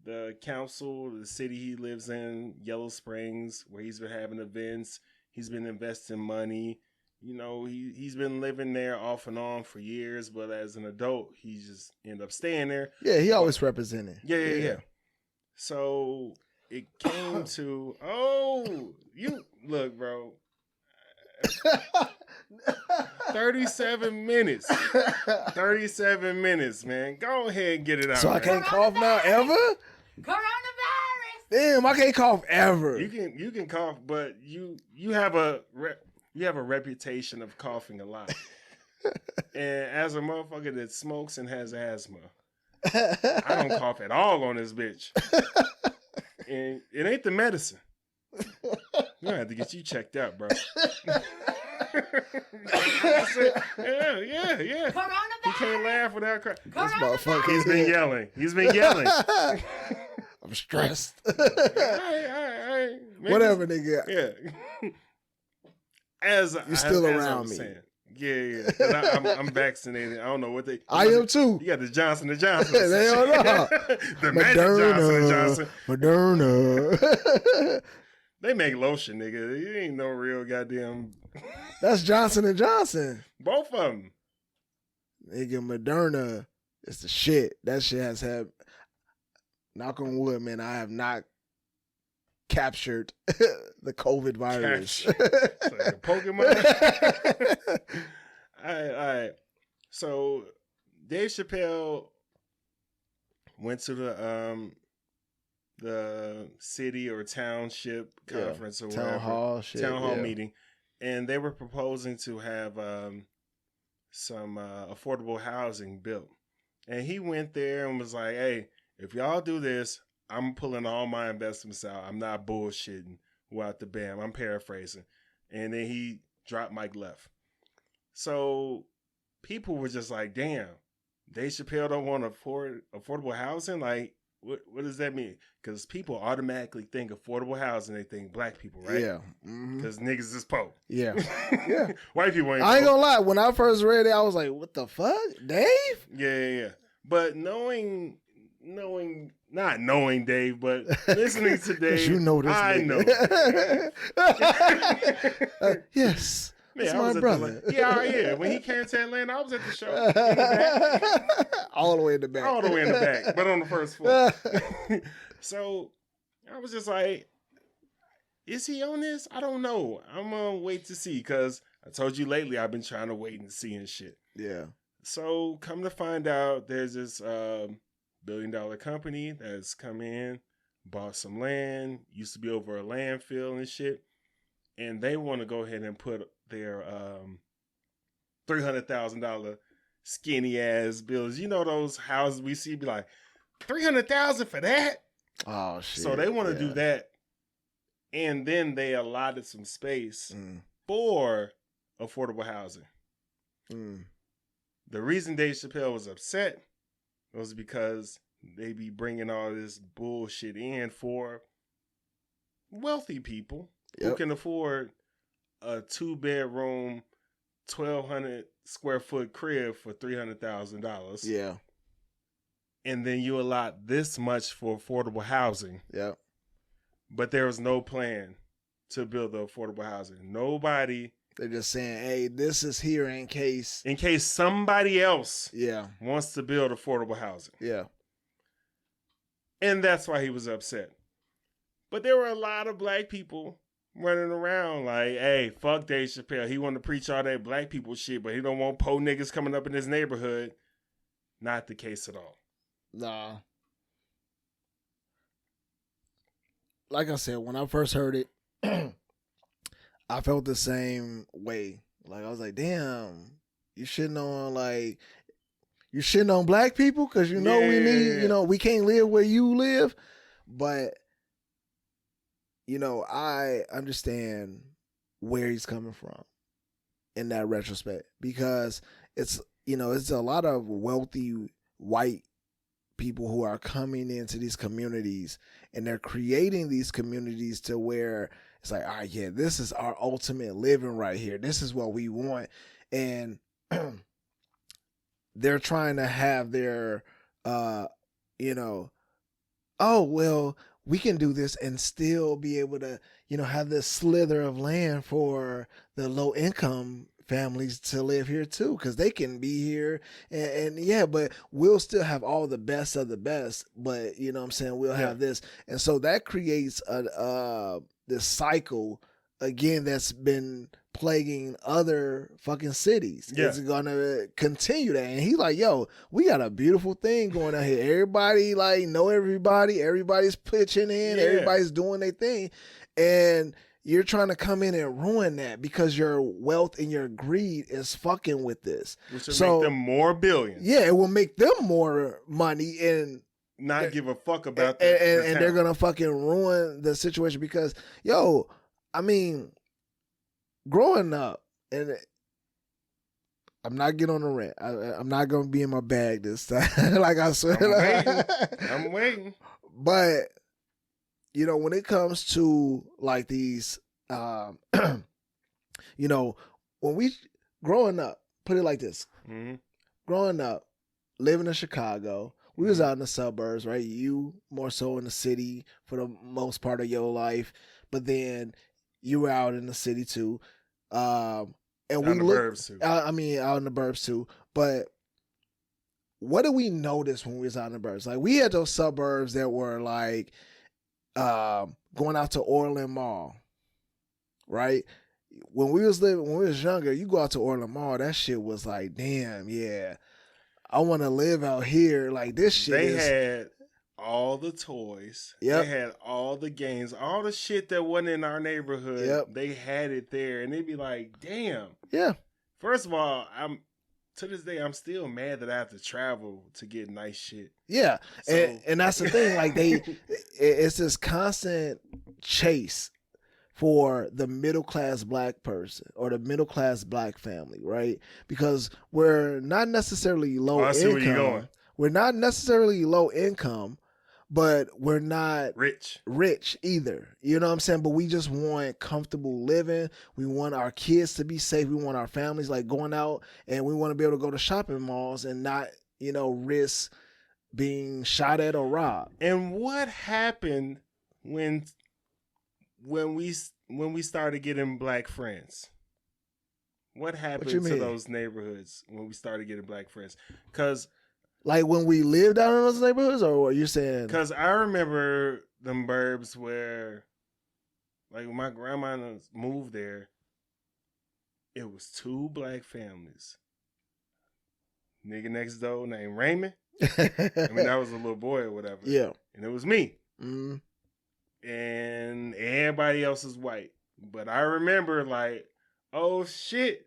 the council, the city he lives in, Yellow Springs, where he's been having events. He's been investing money. You know, he's been living there off and on for years, but as an adult, he just ended up staying there. Yeah, he always represented. Yeah. So it came to, you look, bro. 37 minutes. 37 minutes, man. Go ahead and get it out. So I can't cough now ever? Coronavirus. Damn, I can't cough ever. You can cough, but you have a reputation of coughing a lot. And as a motherfucker that smokes and has asthma, I don't cough at all on this bitch. And it ain't the medicine. We're gonna have to get you checked out, bro. Yeah. He can't laugh without crying. This motherfucker. He's been yelling. I'm stressed. All right. Whatever, nigga. Yeah. You're still around me. Saying. Yeah. 'Cause I'm vaccinated. I don't know what they. I am too. You got the Johnson & Johnson. They don't know. The Magic Johnson & Johnson. Moderna. They make lotion, nigga. It ain't no real goddamn. That's Johnson & Johnson. Both of them. Nigga, Moderna is the shit. That shit has had. Knock on wood, man. I have not captured the COVID virus. It's like a Pokemon. All right. So Dave Chappelle went to the city or township conference or whatever. Town hall meeting. And they were proposing to have some affordable housing built. And he went there and was like, hey, if y'all do this, I'm pulling all my investments out. I'm not bullshitting without the bam. I'm paraphrasing. And then he dropped Mike left. So people were just like, damn, Dave Chappelle don't want to afford affordable housing? Like, what does that mean? Because people automatically think affordable housing, they think black people, right? Yeah. Because niggas is poor. Yeah. White people ain't I ain't poor. gonna lie. When I first read it, I was like, what the fuck? Dave? Yeah. But not knowing Dave, but listening to Dave, you know this I nigga. know. Yes. That's I my was at brother. Yeah. When he came to Atlanta, I was at the show. In the back. All the way in the back. All the way in the back, but on the first floor. So I was just like, is he on this? I don't know. I'm going to wait to see because I told you lately I've been trying to wait and see and shit. Yeah. So come to find out, there's this $1 billion company that's come in, bought some land, used to be over a landfill and shit. And they want to go ahead and put their $300,000 skinny ass bills. You know those houses we see be like, $300,000 for that? Oh shit. So they want to do that And then they allotted some space for affordable housing. The reason Dave Chappelle was upset was because they be bringing all this bullshit in for wealthy people who can afford a 2-bedroom, 1,200 square foot crib for $300,000. Yeah. And then you allot this much for affordable housing. Yeah. But there was no plan to build the affordable housing. Nobody. They're just saying, hey, this is here in case somebody else yeah wants to build affordable housing. Yeah. And that's why he was upset. But there were a lot of black people running around like, hey, fuck Dave Chappelle. He want to preach all that black people shit, but he don't want po niggas coming up in his neighborhood. Not the case at all. Nah. Like I said, when I first heard it, I felt the same way. Like, I was like, damn, you shitting on black people because we need, we can't live where you live. But, I understand where he's coming from in that retrospect, because it's a lot of wealthy white people who are coming into these communities, and they're creating these communities to where it's like, all right, yeah, this is our ultimate living right here. This is what we want. And they're trying to have their, oh, well, we can do this and still be able to, have this slither of land for the low income families to live here too, because they can be here and yeah, but we'll still have all the best of the best, but we'll have this. And so that creates this cycle again that's been plaguing other fucking cities. Yeah. It's gonna continue that. And he's like, yo, we got a beautiful thing going on here. Everybody know everybody, everybody's pitching in, everybody's doing their thing, and you're trying to come in and ruin that because your wealth and your greed is fucking with this. Which will make them more billions. Yeah, it will make them more money and not give a fuck about and they're gonna fucking ruin the situation because, yo, I mean, growing up, and I'm not getting on the rant. I'm not gonna be in my bag this time. Like I said, I'm waiting. But when it comes to like these, when we growing up, put it like this, growing up, living in Chicago, we was out in the suburbs, right? You more so in the city for the most part of your life, but then you were out in the city too. And we looked, out in the burbs too. But what did we notice when we was out in the burbs? Like, we had those suburbs that were like, going out to Orland Mall, right? When we was younger, you go out to Orland Mall, that shit was like, damn, yeah, I want to live out here. Like, this shit. They had all the toys. Yep. They had all the games, all the shit that wasn't in our neighborhood. Yep. They had it there, and they'd be like, damn. Yeah. First of all, to this day, I'm still mad that I have to travel to get nice shit. Yeah. So, and that's the thing. Like, it's this constant chase for the middle-class black person or the middle-class black family, right? Because we're not necessarily low income. I see where you're going. We're not necessarily low income, but we're not rich either. You know what I'm saying? But we just want comfortable living. We want our kids to be safe. We want our families going out, and we want to be able to go to shopping malls and not, risk being shot at or robbed. And what happened when we started getting black friends? What happened to those neighborhoods when we started getting black friends? Because like when we lived out in those neighborhoods, or what you're saying? Because I remember them burbs where, like, when my grandma moved there, it was 2 black families. Nigga next door named Raymond. That was a little boy or whatever. Yeah. And it was me. Mm-hmm. And everybody else is white. But I remember, like, oh, shit.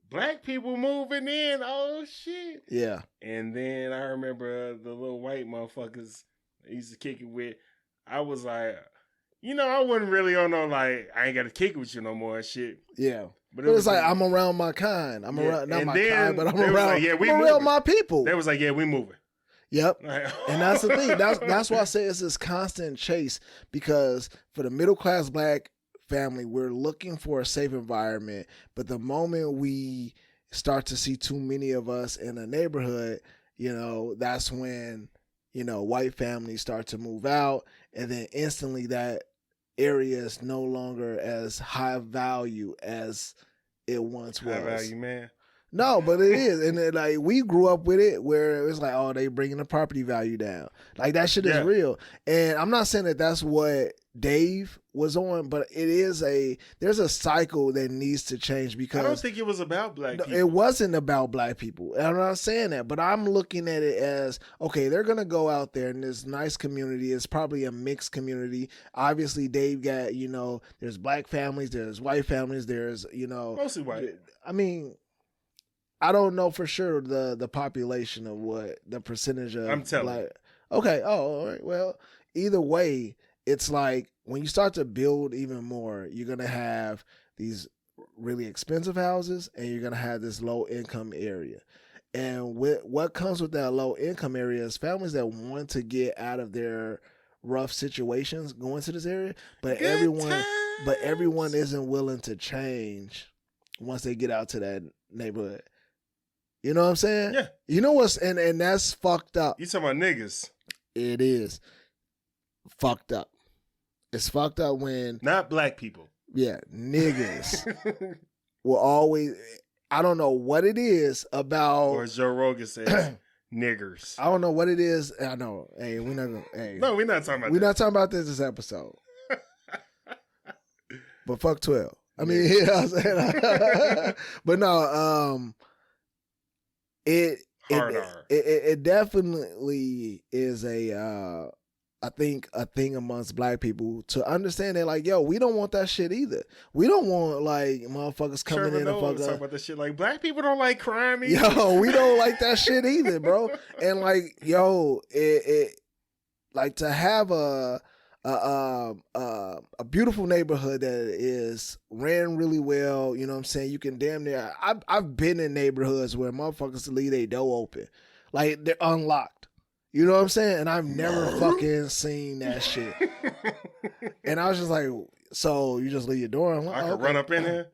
Black people moving in. Oh, shit. Yeah. And then I remember the little white motherfuckers I used to kick it with. I was like, You know, I wasn't really on no like I ain't got to kick it with you no more and shit. Yeah. But It's like I'm around my kind. I'm around not and my then kind, but I'm they was around, like, yeah, we I'm around moving. my people. They was like, yeah, we moving. Yep. Like, And that's the thing. That's why I say it's this constant chase, because for the middle class black family, we're looking for a safe environment. But the moment we start to see too many of us in a neighborhood, you know, that's when, you know, white families start to move out, and then instantly that area is no longer as high value as it once was. high value, man. No, but it is, and then, like, we grew up with it where it's like, oh, they bringing the property value down. Like, that shit is real, and I'm not saying that that's what Dave was on, but there's a cycle that needs to change, because I don't think it was about black people. It wasn't about black people. And I'm not saying that, but I'm looking at it as, okay, they're gonna go out there in this nice community. It's probably a mixed community. Obviously, Dave got, you know, there's black families, there's white families, there's, you know, Mostly white. I mean, I don't know for sure the population of what the percentage of. I'm telling you. Okay. Oh, all right. Well, either way, it's like when you start to build even more, you're going to have these really expensive houses, and you're going to have this low income area. And what comes with that low income area is families that want to get out of their rough situations go into this area, but everyone isn't willing to change once they get out to that neighborhood. You know what I'm saying? Yeah. You know what's and that's fucked up. You talking about niggas? It is fucked up. It's fucked up when Not black people. Yeah, niggas will always. I don't know what it is about. Or as Joe Rogan says, niggers. I don't know what it is. I know. Hey, we're not gonna. Hey, No, we're not talking about we're that. not talking about this episode. But fuck 12. I mean, you know what I'm saying? But no, it definitely is I think a thing amongst black people to understand that, like, yo, we don't want that shit either. We don't want, like, motherfuckers coming in and talking about that shit. Like, black people don't like crime either. Yo, we don't like that shit either, bro. And like, yo, it like to have a beautiful neighborhood that is ran really well. You know what I'm saying? You can damn near. I've been in neighborhoods where motherfuckers leave their door open, like they're unlocked. You know what I'm saying? And I've never fucking seen that shit. And I was just like, so you just leave your door unlocked? I can run up in here.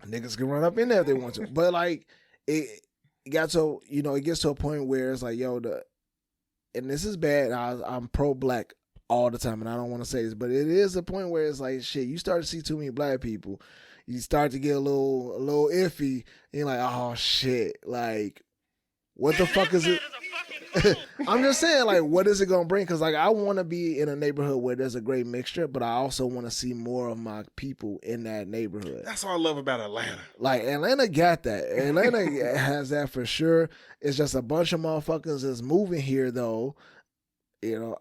Niggas can run up in there if they want to. But like, it got to, you know, it gets to a point where it's like, yo, and this is bad. I'm pro-black all the time, and I don't want to say this, but it is a point where it's like, shit, you start to see too many black people. You start to get a little iffy. And you're like, oh, shit. Like, what the fuck is it? I'm just saying, like, what is it gonna bring? Because, like, I want to be in a neighborhood where there's a great mixture, but I also want to see more of my people in that neighborhood. That's what I love about Atlanta. Like, Atlanta got that. Atlanta has that for sure. It's just a bunch of motherfuckers that's moving here, though. You know,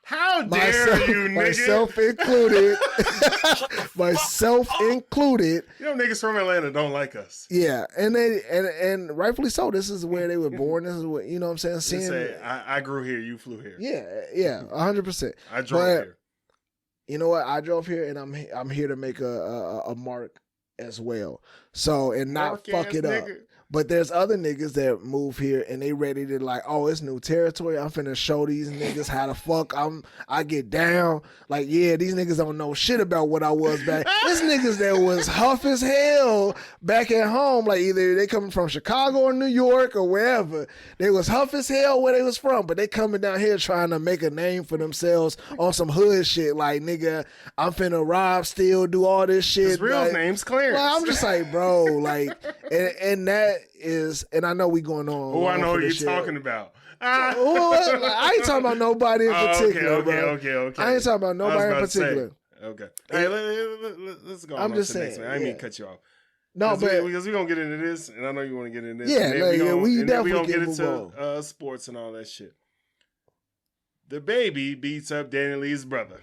how dare you, nigga? Myself included. Myself included. You know, niggas from Atlanta don't like us. Yeah, and rightfully so. This is where they were born. This is what, you know what I'm saying. I grew here. You flew here. Yeah, 100%. I drove here. You know what? I drove here, and I'm here to make a mark as well. So, and not fuck it up. Nigga. But there's other niggas that move here and they ready to, like, oh, it's new territory. I'm finna show these niggas how the fuck I get down. Like, yeah, these niggas don't know shit about what I was back. This niggas that was huff as hell back at home. Like, either they coming from Chicago or New York or wherever. They was huff as hell where they was from, but they coming down here trying to make a name for themselves on some hood shit. Like, nigga, I'm finna rob, steal, do all this shit. His real name's Clarence. Well, I'm just like, bro, like, and that is, and I know we going on. Oh, I know what you're talking about. I ain't talking about nobody in particular, bro. Okay. I ain't talking about nobody in particular. Okay. Hey, let's go. I'm just saying. Next, I didn't mean to cut you off. No, because we're gonna get into this, and I know you want to get into this. Yeah, we definitely gonna get into sports and all that shit. The baby beats up Danileigh's brother.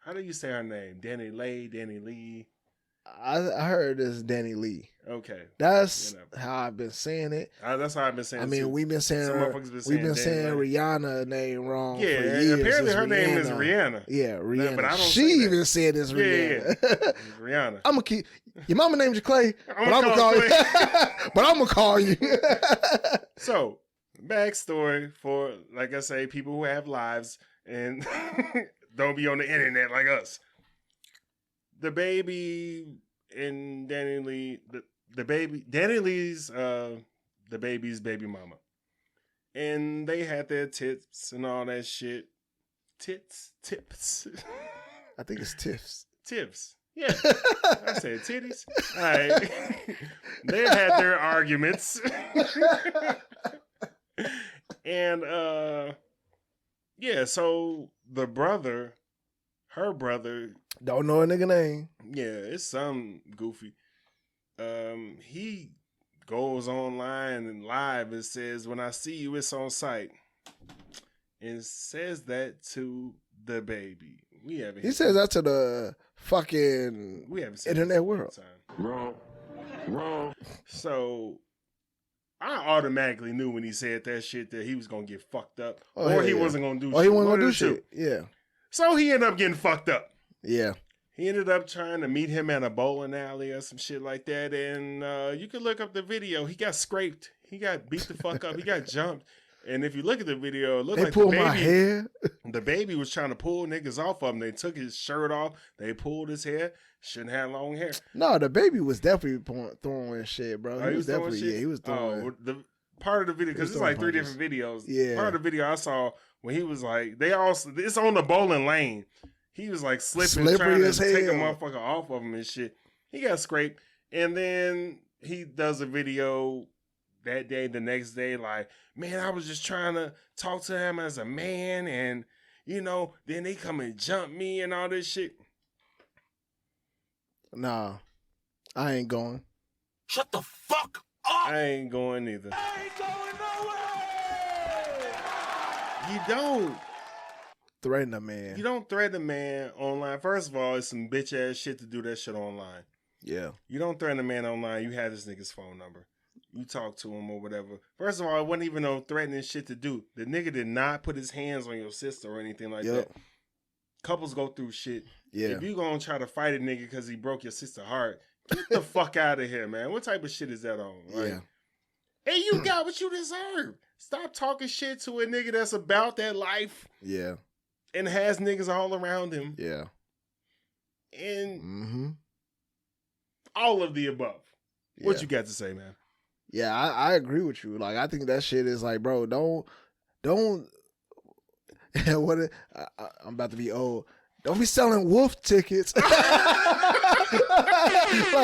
How do you say her name? Danileigh. I heard it's Danileigh. Okay. That's how I've been saying it. That's how I've been saying it. I mean, too. we've been saying Rihanna name wrong for years. Apparently It's her name is Rihanna. Yeah, Rihanna. But I don't she even said it's Rihanna. Yeah. Rihanna. I'm gonna keep your mama named you Clay, but I'm gonna call you. But I'm gonna call you. So, backstory for, like I say, people who have lives and don't be on the internet like us. The baby and Danileigh, Danileigh's the baby's baby mama. And they had their tits and all that shit. Tips. I think it's tiffs. Tips. Yeah. I said titties. All right. They had their arguments. And yeah, so the brother, her brother, don't know a nigga name. Yeah, it's some goofy. He goes online and live and says, "When I see you, it's on site," and says that to the baby. We haven't. He says that to the fucking internet world. Wrong. So I automatically knew when he said that shit that he was gonna get fucked up, or he wasn't gonna do. Or shit. he wasn't gonna do shit. Yeah. So he ended up getting fucked up. Yeah. He ended up trying to meet him at a bowling alley or some shit like that. And you can look up the video. He got scraped. He got beat the fuck up. He got jumped. And if you look at the video, it looked like pulled my hair. The baby was trying to pull niggas off of him. They took his shirt off. They pulled his hair. Shouldn't have long hair. No, the baby was definitely throwing shit, bro. He was definitely shit? Yeah, he was throwing. Oh, the part of the video, because it's like three different videos. Yeah. Part of the video I saw when he was like, it's on the bowling lane. He was like slipping, trying to take a motherfucker off of him and shit. He got scraped. And then he does a video that day, the next day, like, man, I was just trying to talk to him as a man. And, then they come and jump me and all this shit. Nah, I ain't going. Shut the fuck up! I ain't going either. I ain't going nowhere! You don't. Threaten a man. You don't threaten a man online. First of all, it's some bitch ass shit to do that shit online. Yeah. You don't threaten a man online. You have this nigga's phone number. You talk to him or whatever. First of all, it wasn't even no threatening shit to do. The nigga did not put his hands on your sister or anything like that. Couples go through shit. Yeah. If you gonna try to fight a nigga because he broke your sister's heart, get the fuck out of here, man. What type of shit is that on? Like, yeah. Hey, you got what you deserve. Stop talking shit to a nigga that's about that life. Yeah. And has niggas all around him. Yeah. And all of the above. Yeah. What you got to say, man? Yeah, I agree with you. Like, I think that shit is like, bro, don't. I'm about to be old. Don't be selling wolf tickets. Like,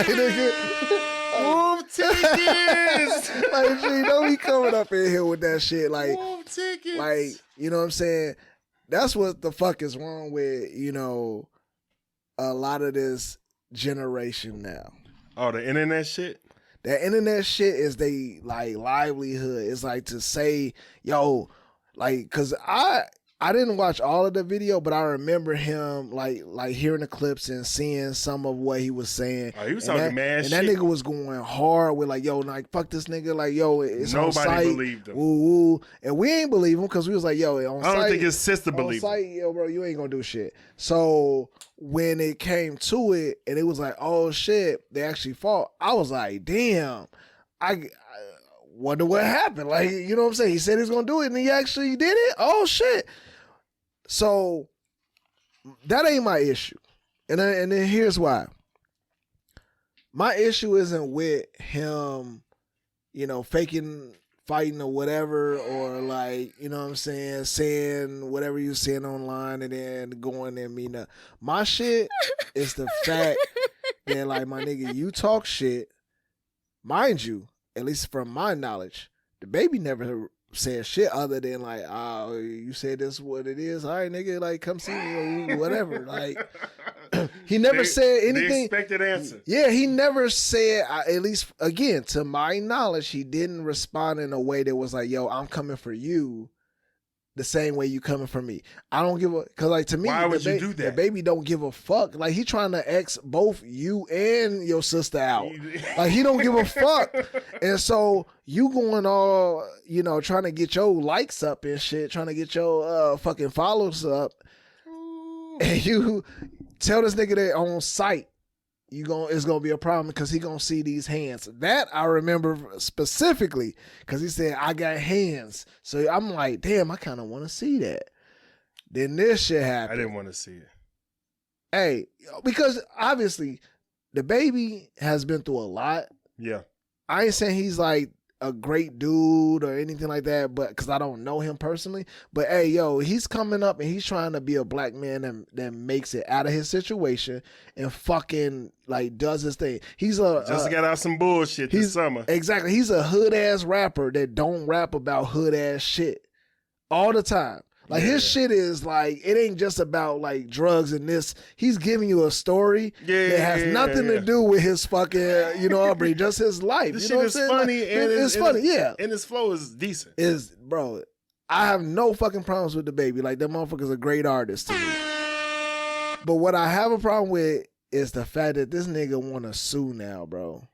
nigga. Wolf tickets. Like, G, don't be coming up in here with that shit. Like, wolf tickets. Like, you know what I'm saying? That's what the fuck is wrong with, a lot of this generation now. Oh, the internet shit? That internet shit is they, like, livelihood. It's like to say, yo, like, because I didn't watch all of the video, but I remember him like hearing the clips and seeing some of what he was saying. Oh, he was talking mad shit. And that nigga was going hard with like, yo, like, fuck this nigga. Like, yo, it's on site. Nobody believed him. Woo, woo. And we ain't believe him because we was like, yo, on site. I don't think his sister believed him. On site, yo, bro, you ain't gonna do shit. So when it came to it and it was like, oh shit, they actually fought, I was like, damn, I wonder what happened. Like, you know what I'm saying? He said he's gonna do it and he actually did it. Oh shit. So that ain't my issue. And then here's why. My issue isn't with him, faking fighting or whatever, or like, you know what I'm saying whatever you saying online and then going and meeting up. My shit is the fact that, like, my nigga, you talk shit. Mind you, at least from my knowledge, the baby never said shit other than like, oh, you said this is what it is. All right, nigga, like, come see me or whatever. Like, he never said anything. The expected answer. Yeah, he never said, at least, again, to my knowledge, he didn't respond in a way that was like, yo, I'm coming for you. the same way you coming for me. I don't give a, cause like to me, Why would you do the that? baby don't give a fuck. Like he trying to X both you and your sister out. Like he don't give a fuck. And so you going all, you know, trying to get your likes up and shit, trying to get your fucking followers up. And you tell this nigga that on sight, it's gonna be a problem because he gonna see these hands. That I remember specifically because he said I got hands. So I'm like, damn, I kind of want to see that. Then this shit happened. I didn't want to see it. Hey, because obviously the baby has been through a lot. Yeah. I ain't saying he's like a great dude or anything like that, but because I don't know him personally. But hey, yo, he's coming up and he's trying to be a black man that makes it out of his situation and fucking like does his thing. He's Just got out some bullshit this summer. Exactly. He's a hood ass rapper that don't rap about hood ass shit all the time. Like his shit is like, it ain't just about like drugs and this. He's giving you a story that has nothing to do with his fucking, you know, upbringing, just his life. This you know shit is what I'm funny. saying? And it's funny, yeah. And his flow is decent. Bro, I have no fucking problems with the baby. Like that motherfucker's a great artist to me. But what I have a problem with is the fact that this nigga want to sue now, bro.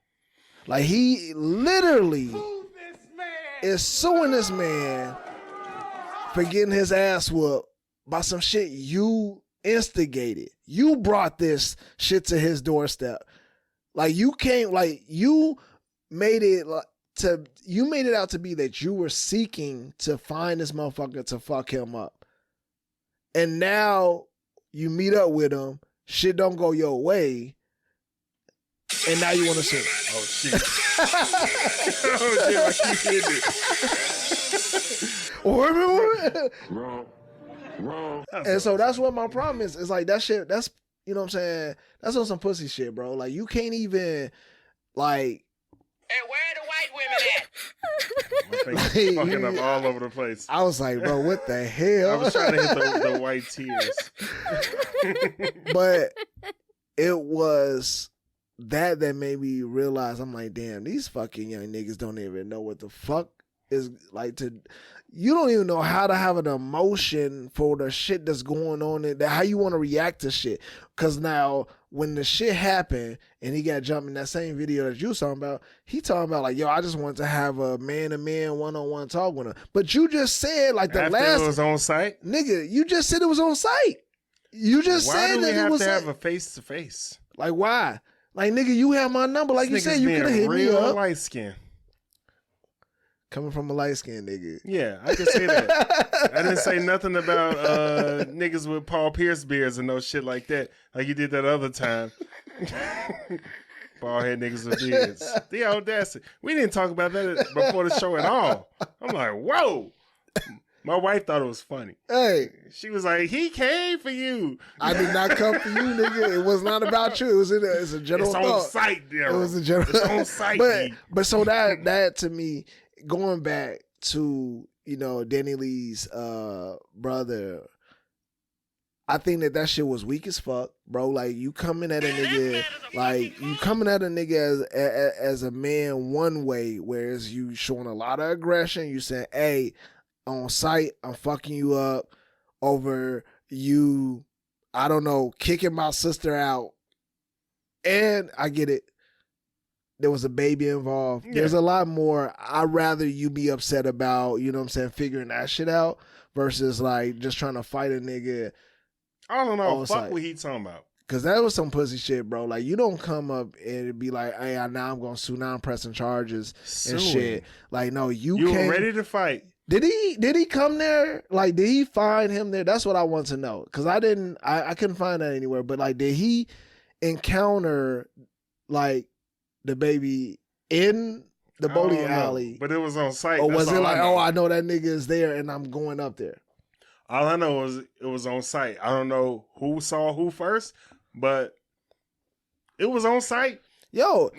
Like he literally is suing this man for getting his ass whooped by some shit you instigated. You brought this shit to his doorstep. Like you came, like you made it out to be that you were seeking to find this motherfucker to fuck him up. And now you meet up with him, shit don't go your way, and now you want to sue. Oh shit. Oh shit, I keep hitting it. Wrong. And so that's what my problem is. It's like that shit, that's, you know what I'm saying? That's on some pussy shit, bro. Like you can't even like. Hey, where the white women at? My face is fucking up all over the place. I was like, bro, what the hell? I was trying to hit the white tears. But it was that made me realize, I'm like, damn, these fucking young niggas don't even know what the fuck is like you don't even know how to have an emotion for the shit that's going on and how you want to react to shit. Cause now when the shit happened and he got jumped in that same video that you was talking about, he talking about like, yo, I just want to have a man-to-man one-on-one talk with him. But you just said like After it was on site? Nigga, you just said it was on site. You just said that it was why do we have to have a face-to-face? Like why? Like nigga, you have my number. Like this you said, you could have hit me up. Light skin. Coming from a light skinned nigga. Yeah, I can say that. I didn't say nothing about niggas with Paul Pierce beards and no shit like that. Like you did that other time. Bald head niggas with beards. The audacity. We didn't talk about that before the show at all. I'm like, whoa. My wife thought it was funny. Hey. She was like, he came for you. I did not come for you, nigga. It was not about you. It's a general It's thought. on site, Daryl. It was a general. It's on site, but so that to me, going back to, you know, Danileigh's brother, I think that shit was weak as fuck, bro. Like you coming at a nigga, as a man one way, whereas you showing a lot of aggression. You saying, hey, on site, I'm fucking you up over you, I don't know, kicking my sister out. And I get it. There was a baby involved. Yeah. There's a lot more. I'd rather you be upset about, you know what I'm saying, figuring that shit out versus like just trying to fight a nigga. I don't know. Fuck what he talking about. Cause that was some pussy shit, bro. Like you don't come up and be like, hey, now I'm gonna sue, now I'm pressing charges and shit. Like, no, you were ready to fight. Did he come there? Like, did he find him there? That's what I want to know. Cause I couldn't find that anywhere. But like, did he encounter like the baby in the bowling alley? But it was on site. Or was it like, I know that nigga is there and I'm going up there? All I know is it was on site. I don't know who saw who first, but it was on site. Yo.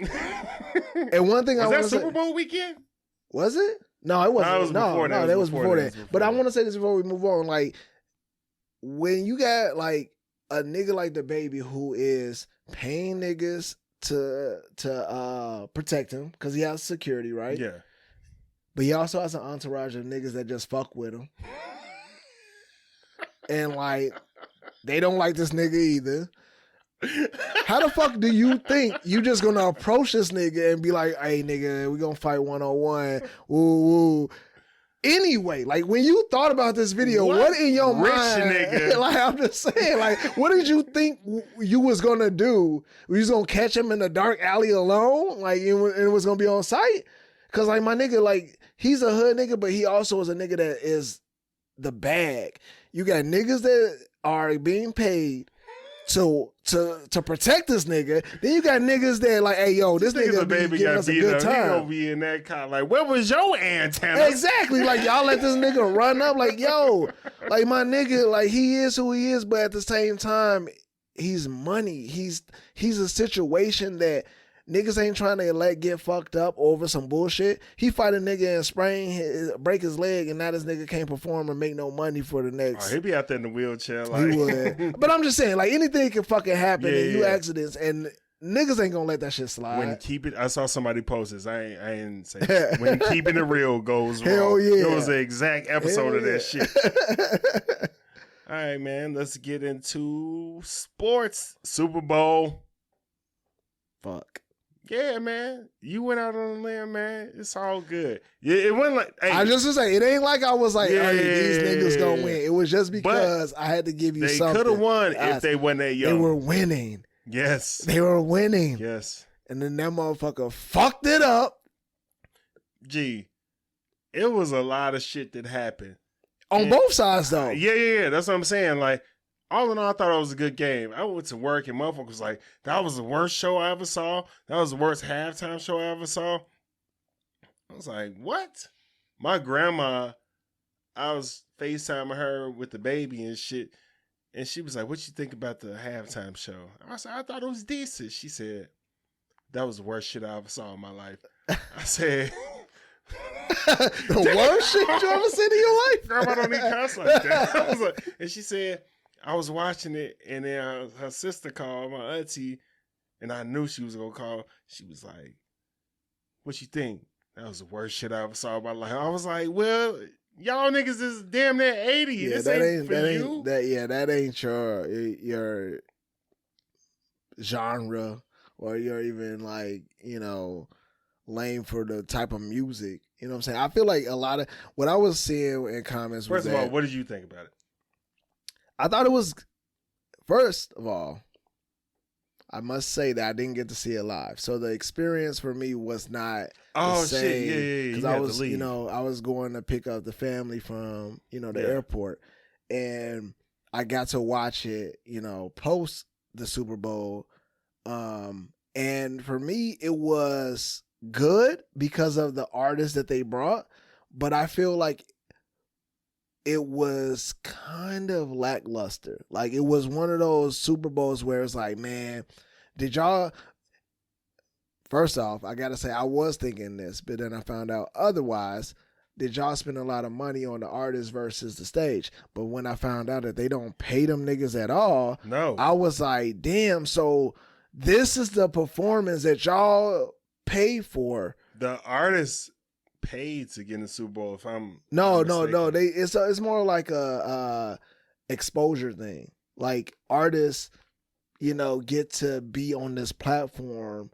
And one thing was that Super Bowl weekend? Was it? No, it wasn't. No, that was before that. But I want to say this before we move on. Like, when you got like a nigga like the baby who is paying niggas to protect him because he has security, right? Yeah. But he also has an entourage of niggas that just fuck with him. and like they don't like this nigga either. How the fuck do you think you just gonna approach this nigga and be like, hey nigga, we gonna fight 1-on-1, woo woo. Anyway, like when you thought about this video, what in your Rich mind? nigga. Like I'm just saying, like what did you think you was gonna do? You was gonna catch him in the dark alley alone, like it was gonna be on site? Cause like my nigga, like he's a hood nigga, but he also is a nigga that is the bag. You got niggas that are being paid to protect this nigga. Then you got niggas that like, hey yo, this nigga be giving us a good time. He gonna be in that car like, where was your antenna? Exactly. Like y'all let this nigga run up. Like yo, like my nigga, like he is who he is, but at the same time, he's money. He's a situation that niggas ain't trying to let get fucked up over some bullshit. He fight a nigga and break his leg, and now this nigga can't perform or make no money for the next. Oh, he'd be out there in the wheelchair. Like. He would. But I'm just saying, like anything can fucking happen, and you accidents, and niggas ain't gonna let that shit slide. When keep it, I saw somebody post this. I ain't say this. When keeping it real goes wrong. Hell yeah. It was the exact episode of that shit. All right, man. Let's get into sports. Super Bowl. Fuck. Yeah, man. You went out on a limb, man. It's all good. Yeah, it wasn't like. Hey, I just was saying, it ain't like I was like, hey, these niggas gonna win. It was just because I had to give you something. They could have won if they weren't that young. They were winning. Yes. They were winning. Yes. And then that motherfucker fucked it up. Gee, it was a lot of shit that happened. On both sides, though. Yeah. That's what I'm saying. Like, all in all, I thought it was a good game. I went to work and motherfuckers was like, that was the worst show I ever saw. That was the worst halftime show I ever saw. I was like, what? My grandma, I was FaceTiming her with the baby and shit. And she was like, what you think about the halftime show? I said, I thought it was decent. She said, that was the worst shit I ever saw in my life. I said... The worst shit you ever seen in your life? Grandma don't need cuss like that. I was like, and she said, I was watching it, and then her sister called, my auntie, and I knew she was going to call. She was like, what you think? That was the worst shit I ever saw in my life. I was like, well, y'all niggas is damn near 80. Yeah, this that ain't for you. That ain't your genre, or you're even like, lame for the type of music. You know what I'm saying? I feel like a lot of what I was seeing in comments was First of all, what did you think about it? I thought it was, first of all, I must say that I didn't get to see it live. So the experience for me was not the same. Shit. Yeah. Because I was, I was going to pick up the family from, the airport. And I got to watch it, post the Super Bowl. And for me, it was good because of the artists that they brought. But I feel like it was kind of lackluster. Like, it was one of those Super Bowls where it's like, man, did y'all... First off, I got to say, I was thinking this, but then I found out otherwise. Did y'all spend a lot of money on the artist versus the stage? But when I found out that they don't pay them niggas at all, no, I was like, damn, so this is the performance that y'all pay for. The artists paid to get in the Super Bowl. If I'm no, it's more like a exposure thing. Like, artists, get to be on this platform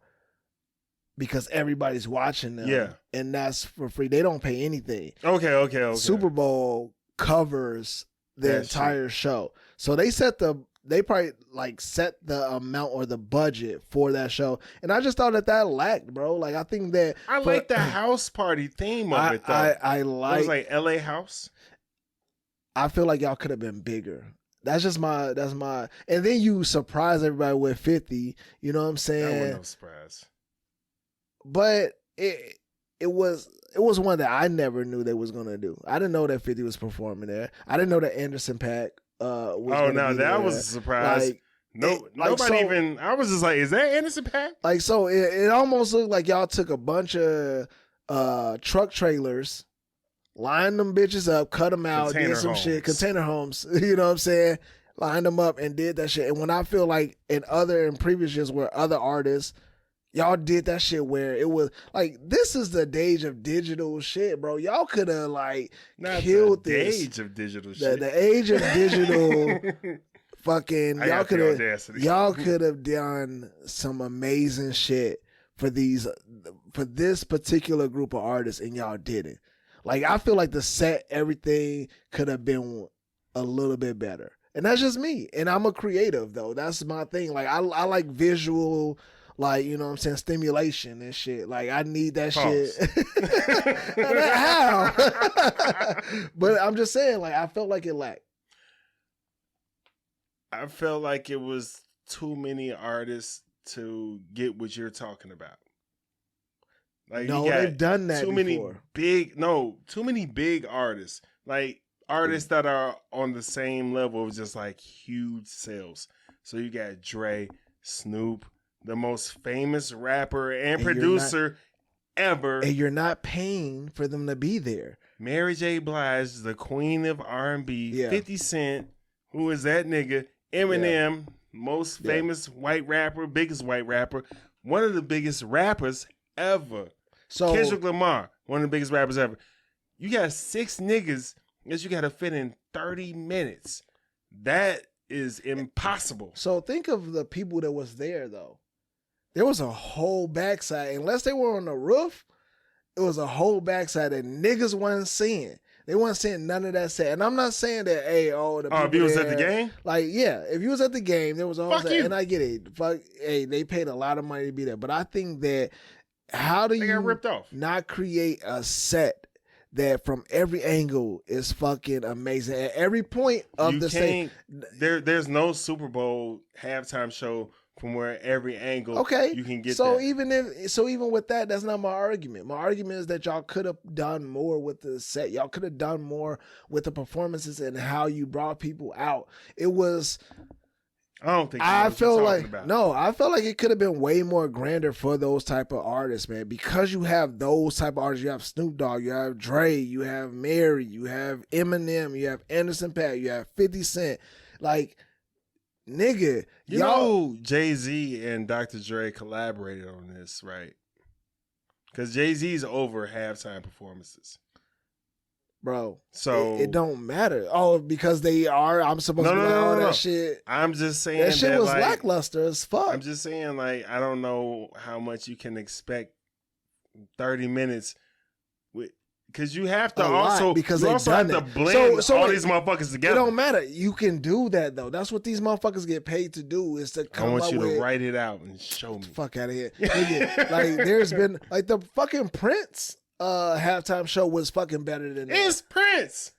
because everybody's watching them. Yeah, and that's for free. They don't pay anything. Okay. Super Bowl covers the entire show, so they probably like set the amount or the budget for that show. And I just thought that lacked, bro. Like, I think that I like the house party theme of it, though. I like, it was like LA House. I feel like y'all could have been bigger. That's my, and then you surprise everybody with 50, you know what I'm saying? That wasn't no surprise. But it was one that I never knew they was gonna do. I didn't know that 50 was performing there. I didn't know that Anderson .Paak was that was a surprise. Like, nobody even. I was just like, is that Anderson .Paak? Like, so it almost looked like y'all took a bunch of truck trailers, lined them bitches up, cut them out, did some shit, container homes. You know what I'm saying? Lined them up and did that shit. And when I feel like in previous years where other artists, Y'all did that shit where it was like, this is the age of digital shit, bro. Y'all could have like Not killed the this. age of digital shit. The age of digital fucking, I got the audacity. y'all could have done some amazing shit for this particular group of artists, and y'all didn't. Like, I feel like the set, everything could have been a little bit better. And that's just me. And I'm a creative, though. That's my thing. Like, I like visual, like, you know what I'm saying, stimulation and shit. Like, I need that Pause. shit. How? But I'm just saying, like, I felt like it lacked. I felt like it was too many artists to get what you're talking about. Like, No, you got they've done that too before. too many big artists. Like, artists that are on the same level of just like huge sales. So you got Dre, Snoop, the most famous rapper and producer ever. And you're not paying for them to be there. Mary J. Blige, the queen of R&B. Yeah. 50 Cent, who is that nigga? Eminem, most famous white rapper, biggest white rapper. One of the biggest rappers ever. So Kendrick Lamar, one of the biggest rappers ever. You got 6 niggas that you got to fit in 30 minutes. That is impossible. So think of the people that was there, though. There was a whole backside. Unless they were on the roof, it was a whole backside that niggas wasn't seeing. They wasn't seeing none of that set. And I'm not saying that, hey, the people if you was there, at the game? like, yeah, if you was at the game, there was a whole Fuck set. you. And I get it. Fuck, hey, they paid a lot of money to be there. But I think that how do They you got ripped off. not create a set that from every angle is fucking amazing at every point of You the same? There's no Super Bowl halftime show from where every angle Okay, you can get so that. even with that, that's not my argument. My argument is that y'all could have done more with the set. Y'all could have done more with the performances and how you brought people out. It was. I don't think I feel like about. I felt like it could have been way more grander for those type of artists, man. Because you have those type of artists. You have Snoop Dogg, you have Dre, you have Mary, you have Eminem, you have Anderson .Paak, you have 50 Cent. Like, nigga, You know Jay-Z and Dr. Dre collaborated on this, right? Because Jay-Z's over halftime performances. bro. So it don't matter. Oh, because they are. I'm supposed to be like, oh, that shit. I'm just saying That shit was like, lackluster as fuck. I'm just saying, like, I don't know how much you can expect 30 minutes with, because you have to because you they also done have that. to blend So all wait, these motherfuckers It together. don't matter. You can do that though. That's what these motherfuckers get paid to do. Is to I come want up you with. to write it out and show me. Fuck out of here. Nigga, like there's been like the fucking Prince halftime show was fucking better than that. It's Prince.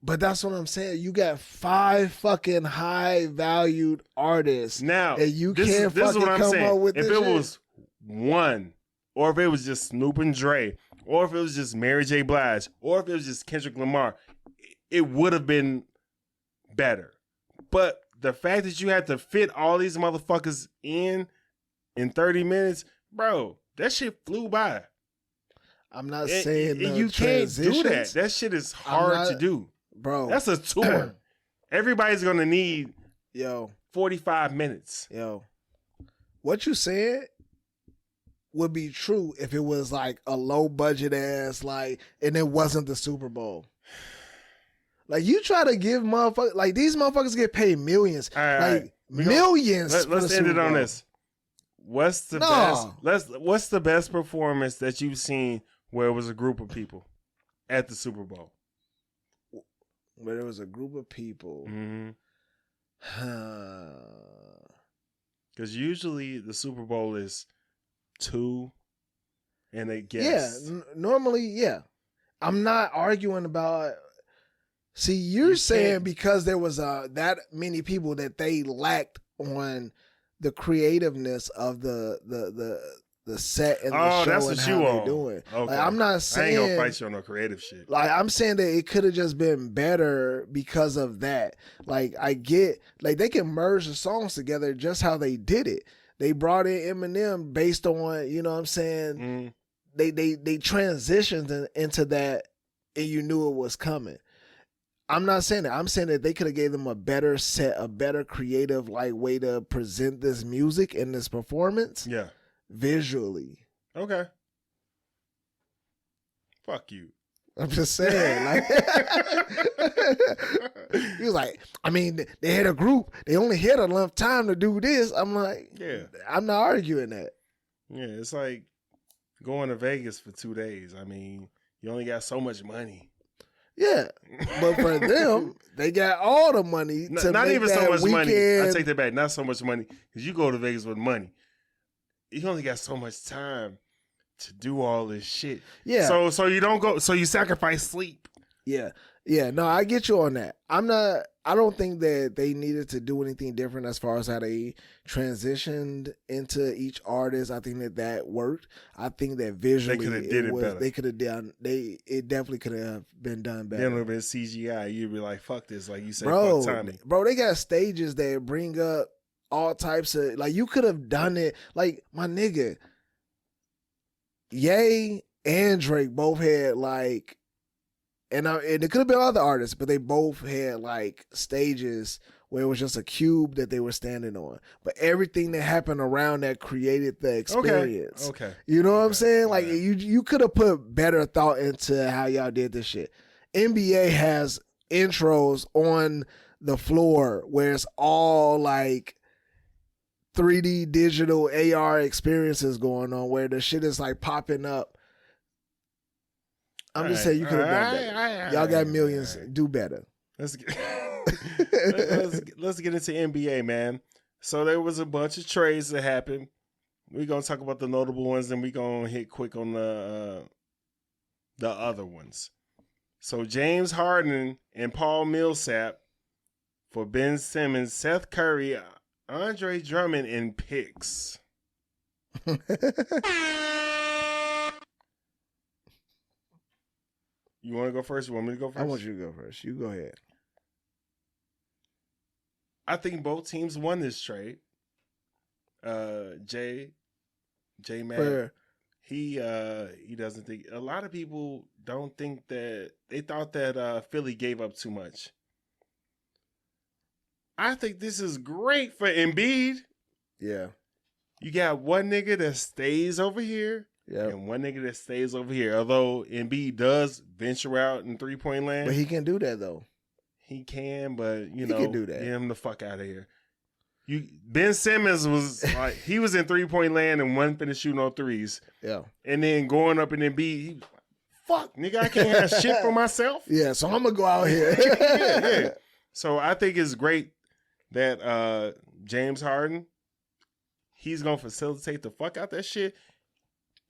But that's what I'm saying. You got 5 fucking high valued artists. Now, and you this can't is fucking what I'm come saying. up with If this it shit. was one, or if it was just Snoop and Dre, or if it was just Mary J. Blige, or if it was just Kendrick Lamar, it would have been better. But the fact that you had to fit all these motherfuckers in 30 minutes, bro, that shit flew by. I'm not saying the you can't do that. transitions, That shit is hard to do. bro. That's a tour. Everybody's gonna need yo. 45 minutes. Yo, what you said would be true if it was like a low budget ass, like, and it wasn't the Super Bowl. Like, you try to give motherfuckers, like, these motherfuckers get paid millions. All right. Like, millions. for Let's the end Super it on Bowl. this. What's the No. best? What's the best performance that you've seen where it was a group of people at the Super Bowl? Where there was a group of people. Because usually the Super Bowl is 2 and a guest. Yeah, normally, yeah. I'm not arguing about. See, you're saying can't- because there was that many people that they lacked on the creativeness of the set and the Oh, show that's and what how you they on. doing. Okay. Like, I'm not I ain't saying gonna fight you on no creative shit. like, I'm saying that it could have just been better because of that. Like, I get, like, they can merge the songs together just how they did it. They brought in Eminem based on, you know what I'm saying? They transitioned into that and you knew it was coming. I'm not saying that. I'm saying that they could have gave them a better set, a better creative like way to present this music and this performance. Yeah. visually. Okay. Fuck you. I'm just saying, like, he was like, I mean, they had a group. They only had enough time to do this. I'm like, Yeah. I'm not arguing that. Yeah, it's like going to Vegas for 2 days. I mean, you only got so much money. Yeah, but for them, they got all the money to not make even that so much money. weekend. I take that back. Not so much money because you go to Vegas with money. You only got so much time to do all this shit. Yeah. So you don't go. So you sacrifice sleep. Yeah. No, I get you on that. I don't think that they needed to do anything different as far as how they transitioned into each artist. I think that worked. I think that visually They could have did it better. They could have done. It definitely could have been done better. Then a little bit of CGI, you'd be like, "Fuck this!" Like you said, bro. "Fuck Tommy." Bro, they got stages that bring up all types of, like, you could have done it. Like, my nigga, Ye and Drake both had like. And it could have been other artists, but they both had like stages where it was just a cube that they were standing on. But everything that happened around that created the experience. Okay. You know what I'm saying? Like, Okay. you could have put better thought into how y'all did this shit. NBA has intros on the floor where it's all like 3D digital AR experiences going on where the shit is like popping up. I'm just saying you could have done better. Y'all got millions. Do better. Let's get let's get into NBA, man. So there was a bunch of trades that happened. We're gonna talk about the notable ones, and we're gonna hit quick on the other ones. So James Harden and Paul Millsap for Ben Simmons, Seth Curry, Andre Drummond, and picks. You want to go first? You want me to go first? I want you to go first. You go ahead. I think both teams won this trade. J Mac, he doesn't think, a lot of people don't think that, they thought that Philly gave up too much. I think this is great for Embiid. Yeah. You got one nigga that stays over here. Yeah. And one nigga that stays over here. Although Embiid does venture out in 3-point land. But he can do that though. He can, but He can do that. Get him the fuck out of here. Ben Simmons was like, he was in 3-point land and wasn't finna shooting on threes. Yeah. And then going up in Embiid, he was like, fuck, nigga, I can't have shit for myself. Yeah, so I'm gonna go out here. yeah. So I think it's great that James Harden, he's gonna facilitate the fuck out that shit.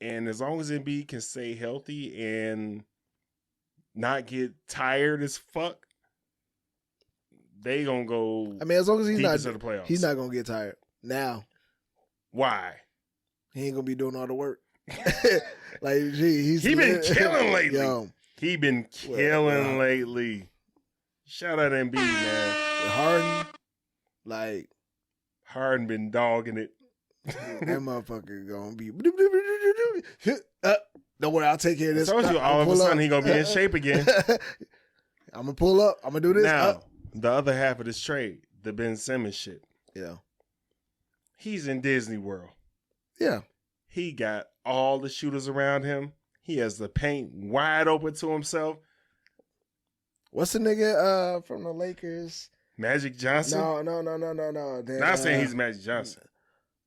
And as long as Embiid can stay healthy and not get tired as fuck, they gonna go. I mean, as long as deep into the playoffs. he's not gonna get tired. Now, why? he ain't gonna be doing all the work. Like, gee, He been killing lately. Yo, He been killing lately. Shout out Embiid, man. Harden, like, Harden been dogging it. that motherfucker gonna be. Don't worry, I'll take care of this. I told you, all of a sudden he gonna be in shape again. I'm gonna pull up. I'm gonna do this. Now, the other half of this trade, the Ben Simmons shit. Yeah. He's in Disney World. Yeah. He got all the shooters around him. He has the paint wide open to himself. What's the nigga from the Lakers? Magic Johnson? No. Not saying he's Magic Johnson.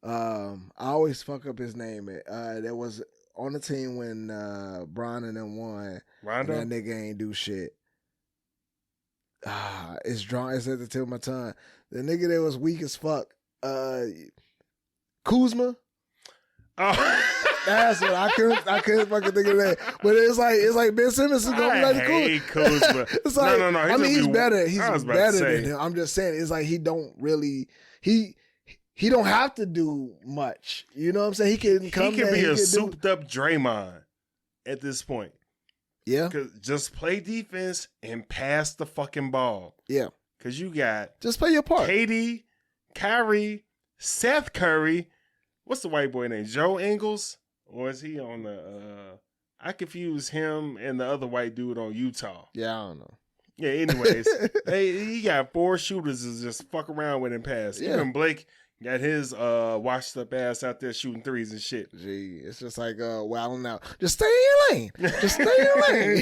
I always fuck up his name. That was on the team when Bron and them won. Rondo? And that nigga ain't do shit. It's drawn. It's at the tip of my tongue. The nigga that was weak as fuck. Kuzma. Oh. That's what I couldn't fucking think of that. But it's like Ben Simmons is gonna be like Hey, Kuzma. It's like, No. I mean, he's better. He's I was about better to say. than him. I'm just saying, it's like he don't really he don't have to do much. You know what I'm saying? He can come. He can be a souped up Draymond at this point. Yeah. Cause just play defense and pass the fucking ball. Yeah. Cause you got Just play your part. KD, Kyrie, Seth Curry. What's the white boy name? Joe Ingles? Or is he on the I confuse him and the other white dude on Utah. Yeah, I don't know. Yeah, anyways. He got 4 shooters to just fuck around with and pass. Yeah. Even Blake Got his washed up ass out there shooting threes and shit. Gee, it's just like wilding out. Just stay in your lane. Just stay in your lane.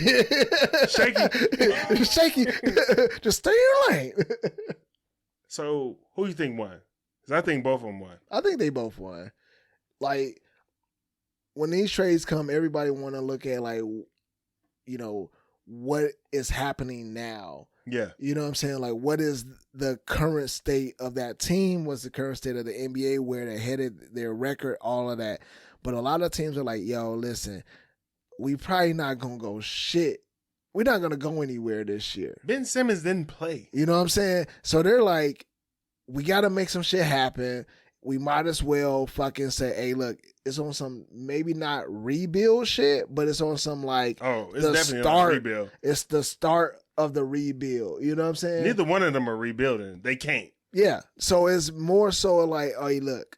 Shaky. Shaky. Just stay in your lane. So who you think won? Because I think both of them won. I think they both won. Like, when these trades come, everybody want to look at, like, you know, what is happening now. Yeah. You know what I'm saying? Like, what is the current state of that team? What's the current state of the NBA, where they're headed, their record, all of that. But a lot of teams are like, yo, listen, we probably not going to go shit. We're not going to go anywhere this year. Ben Simmons didn't play. You know what I'm saying? So they're like, we got to make some shit happen. We might as well fucking say, hey, look, it's on some maybe not rebuild shit, but it's on some like It's definitely a rebuild. It's the start of the rebuild. You know what I'm saying? Neither one of them are rebuilding. They can't. Yeah. So it's more so like, hey, look,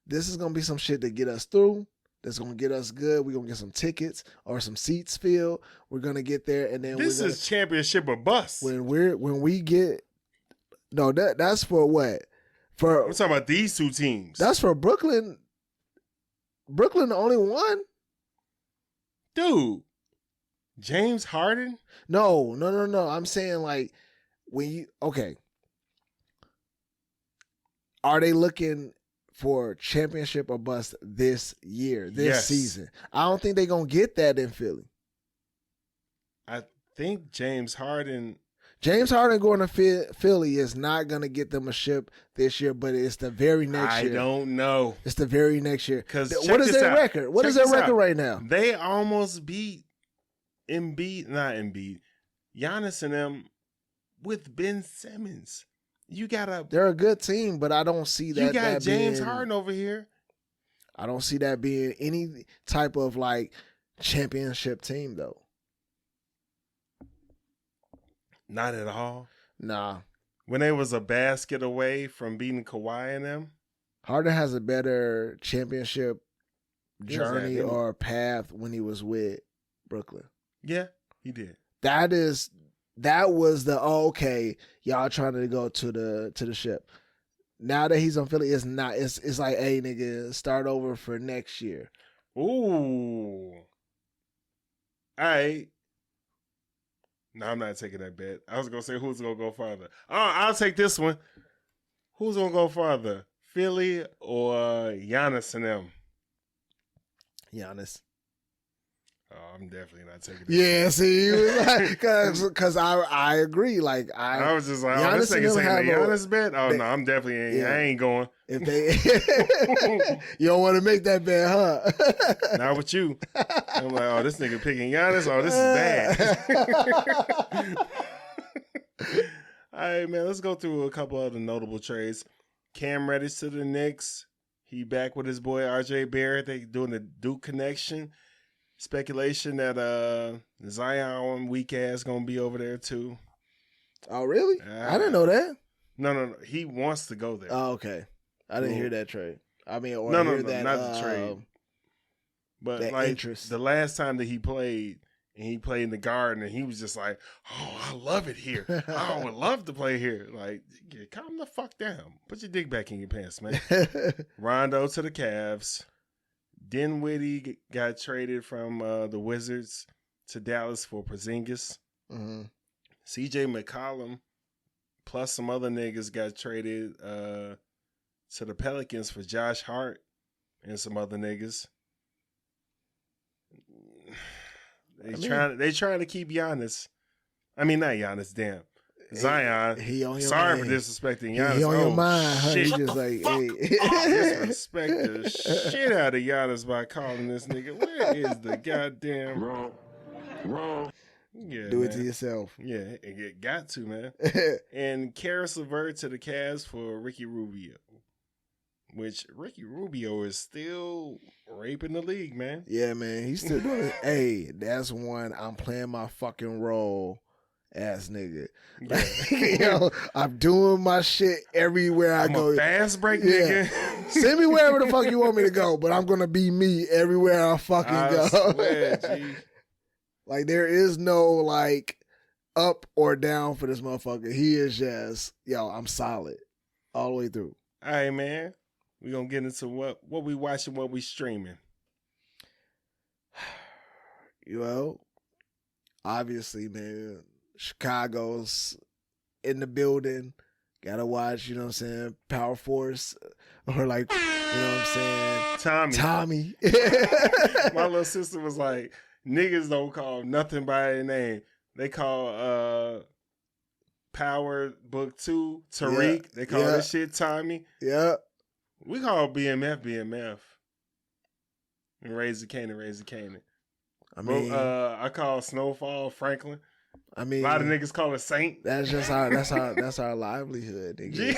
this is going to be some shit to get us through. That's going to get us good. We're going to get some tickets or some seats filled. We're going to get there. And then this is championship or bust. When we get, no, that's for what? I'm talking about these two teams. That's for Brooklyn. Brooklyn the only one? Dude. James Harden? No. I'm saying like okay. Are they looking for championship or bust this year, this season? I don't think they're going to get that in Philly. I think James Harden going to Philly is not going to get them a ship this year, but it's the very next year. I don't know. It's the very next year. What is their record? What is their record right now? They almost beat Giannis and them with Ben Simmons. They're a good team, but I don't see that. You got James Harden over here. I don't see that being any type of like championship team though. Not at all. Nah. When they was a basket away from beating Kawhi and them. Harden has a better championship journey or path when he was with Brooklyn. Yeah, he did. That was the okay, y'all trying to go to the ship. Now that he's on Philly, it's not. It's like, hey nigga, start over for next year. Ooh. All right. No, I'm not taking that bet. I was gonna say who's gonna go farther. Oh, I'll take this one. Who's gonna go farther, Philly or Giannis and them? Giannis. Oh, I'm definitely not taking that. Yeah, see, because I agree. Like I was just like, oh, this nigga taking the Giannis bet. Oh no, I'm definitely I ain't going. If they, you don't want to make that bet, huh? Not with you. I'm like, oh, this nigga picking Giannis. Oh, this is bad. All right, man. Let's go through a couple of the notable trades. Cam Reddish to the Knicks. He back with his boy R.J. Barrett. They doing the Duke connection. Speculation that Zion weak ass gonna be over there too. Oh really? I didn't know that. No. He wants to go there. Oh, okay. I didn't hear that trade. I mean, or no, that, not the trade. But that like interest. The last time that he played, and he played in the Garden, and he was just like, "Oh, I love it here. I would love to play here." Like, calm the fuck down. Put your dick back in your pants, man. Rondo to the Cavs. Dinwiddie got traded from the Wizards to Dallas for Porzingis. Mm-hmm. CJ McCollum plus some other niggas got traded to the Pelicans for Josh Hart and some other niggas. They trying to keep Giannis. I mean, not Giannis, damn. Zion. He on your Sorry mind. for disrespecting Giannis. He on your mind, huh? Shit. He just like, hey. Disrespect the shit out of Giannis by calling this nigga. Where is the goddamn wrong? Yeah, Do it man. to yourself. Yeah, it got to, man. And Karis LeVert to the Cavs for Ricky Rubio. Which Ricky Rubio is still raping the league, man. Yeah, man. He's still doing it. Hey, that's one I'm playing my fucking role ass nigga. Like, yo, I'm doing my shit everywhere I go. I'm a fast break nigga. Send me wherever the fuck you want me to go, but I'm gonna be me everywhere I fucking go. Swear, G. Like there is no like up or down for this motherfucker. He is just, yo, I'm solid all the way through. All right, man. we gonna get into what we watching, what we streaming. You know, obviously, man, Chicago's in the building. Gotta watch, you know what I'm saying, Power Force, or like, you know what I'm saying, Tommy. My little sister was like, niggas don't call nothing by their name. They call Power Book 2 Tariq. Yeah. They call this shit Tommy. Yeah. We call BMF. And Raise the Canaan. I mean, I call Snowfall Franklin. I mean, a lot of niggas call it Saint. That's just that's our livelihood, nigga.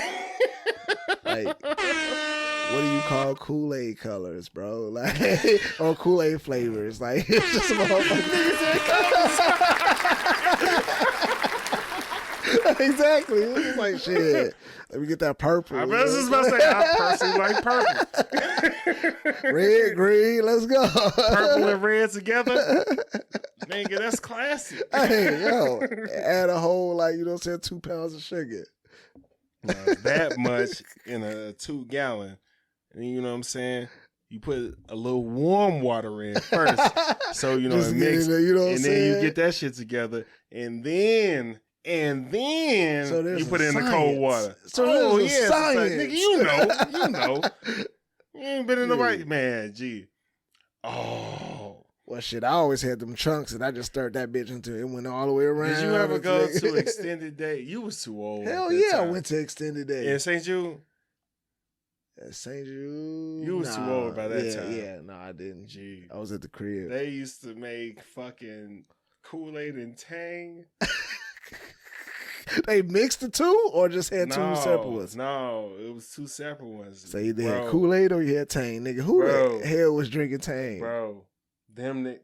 Like, what do you call Kool-Aid colors, bro? Like, or Kool-Aid flavors? Like, it's just a motherfucker. Exactly. It's like shit. Let me get that purple. I was just about to say, I personally like purple. Red, green, let's go. Purple and red together. Nigga, that's classic. Hey, yo, add a whole, like, you know what I'm saying, 2 pounds of sugar. That much in a 2 gallon. And you know what I'm saying? You put a little warm water in first. So, you know, it mix. You know what I'm and saying? then you get that shit together. And then so you put in science. the cold water. So yeah. Science. Nigga, you know. You ain't been in the right, man, G. Oh. Well, shit, I always had them chunks, and I just stirred that bitch into it. It went all the way around. Did you ever go to extended day? You was too old. Hell yeah, I went to extended day. In St. Jude? At St. Jude? You was too old by that time. Yeah, no, I didn't. Gee. I was at the crib. They used to make fucking Kool-Aid and Tang. They mixed the two, or just had two separate ones? No, it was 2 separate ones. So you had Kool-Aid or you had Tang, nigga. Who the hell was drinking Tang? Bro, them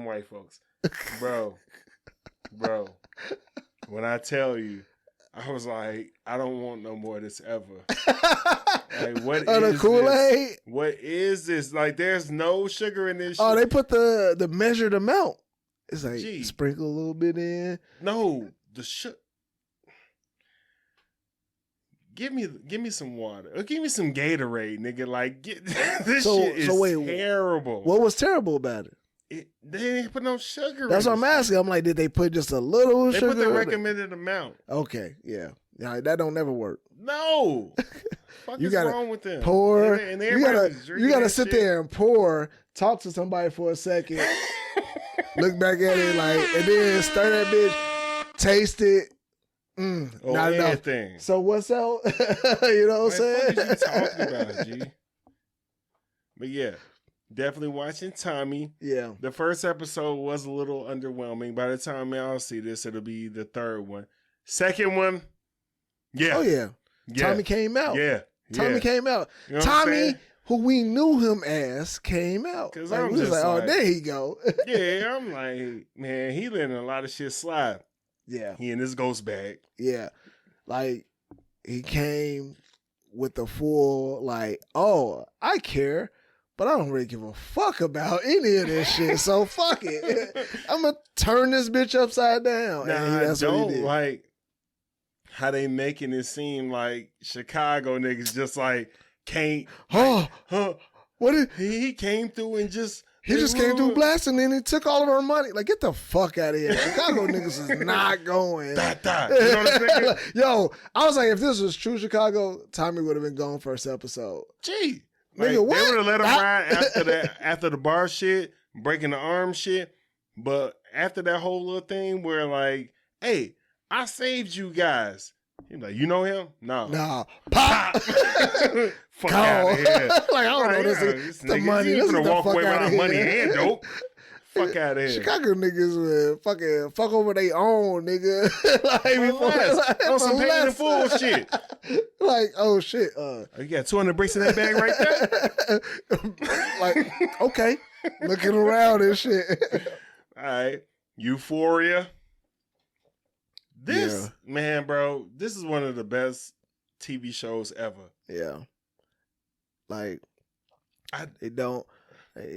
white folks. Bro. When I tell you, I was like, I don't want no more of this ever. Like, what is the Kool-Aid? this? What is this? Like, there's no sugar in this shit. Oh, they put the measured amount. It's like, sprinkle a little bit in. No, the sugar. Give me some water. Or give me some Gatorade, nigga. Like, this shit is terrible. What was terrible about it? They didn't put no sugar. That's what I'm asking. I'm like, did they put just a little sugar? They put the recommended amount. Okay, yeah. That don't never work. No. Fuck you is gotta wrong with them? Pour. And you gotta sit there and pour. Talk to somebody for a second. Look back at it and then stir that bitch. Taste it. Not anything. Enough. So what's out? You know what I'm saying? What are you talking about, G? But yeah, definitely watching Tommy. Yeah. The first episode was a little underwhelming. By the time y'all see this, it'll be the 3rd one. Second one, yeah. Oh yeah. Tommy came out. Yeah. Tommy came out. You know Tommy, who we knew him as, came out. Because we was like, oh, there he go. Yeah, I'm like, man, he letting a lot of shit slide. Yeah. He in his ghost bag. Yeah. Like, he came with the full, like, oh, I care, but I don't really give a fuck about any of this shit. So fuck it. I'm going to turn this bitch upside down. Nah, I don't like how they making it seem like Chicago niggas just like can't. What is he came through and just. He just came through blasting and he took all of our money. Like, get the fuck out of here. Chicago niggas is not going. You know what I'm saying? Yo, I was like, if this was true Chicago, Tommy would have been gone first episode. Gee. Nigga, like, what? They would have let him ride after the bar shit, breaking the arm shit. But after that whole little thing where like, hey, I saved you guys. He's like, you know him? No. Nah. Pop. Fuck out of here. Like, I don't know. This the money. He's gonna walk away without here. money and dope. Fuck out of here. Chicago niggas would fucking fuck over their own, nigga. On some paid in full shit. Like, oh shit. You got 200 bricks in that bag right there? Like, okay. Looking around and shit. All right. Euphoria. This, man, bro, this is one of the best TV shows ever. Yeah. Like, it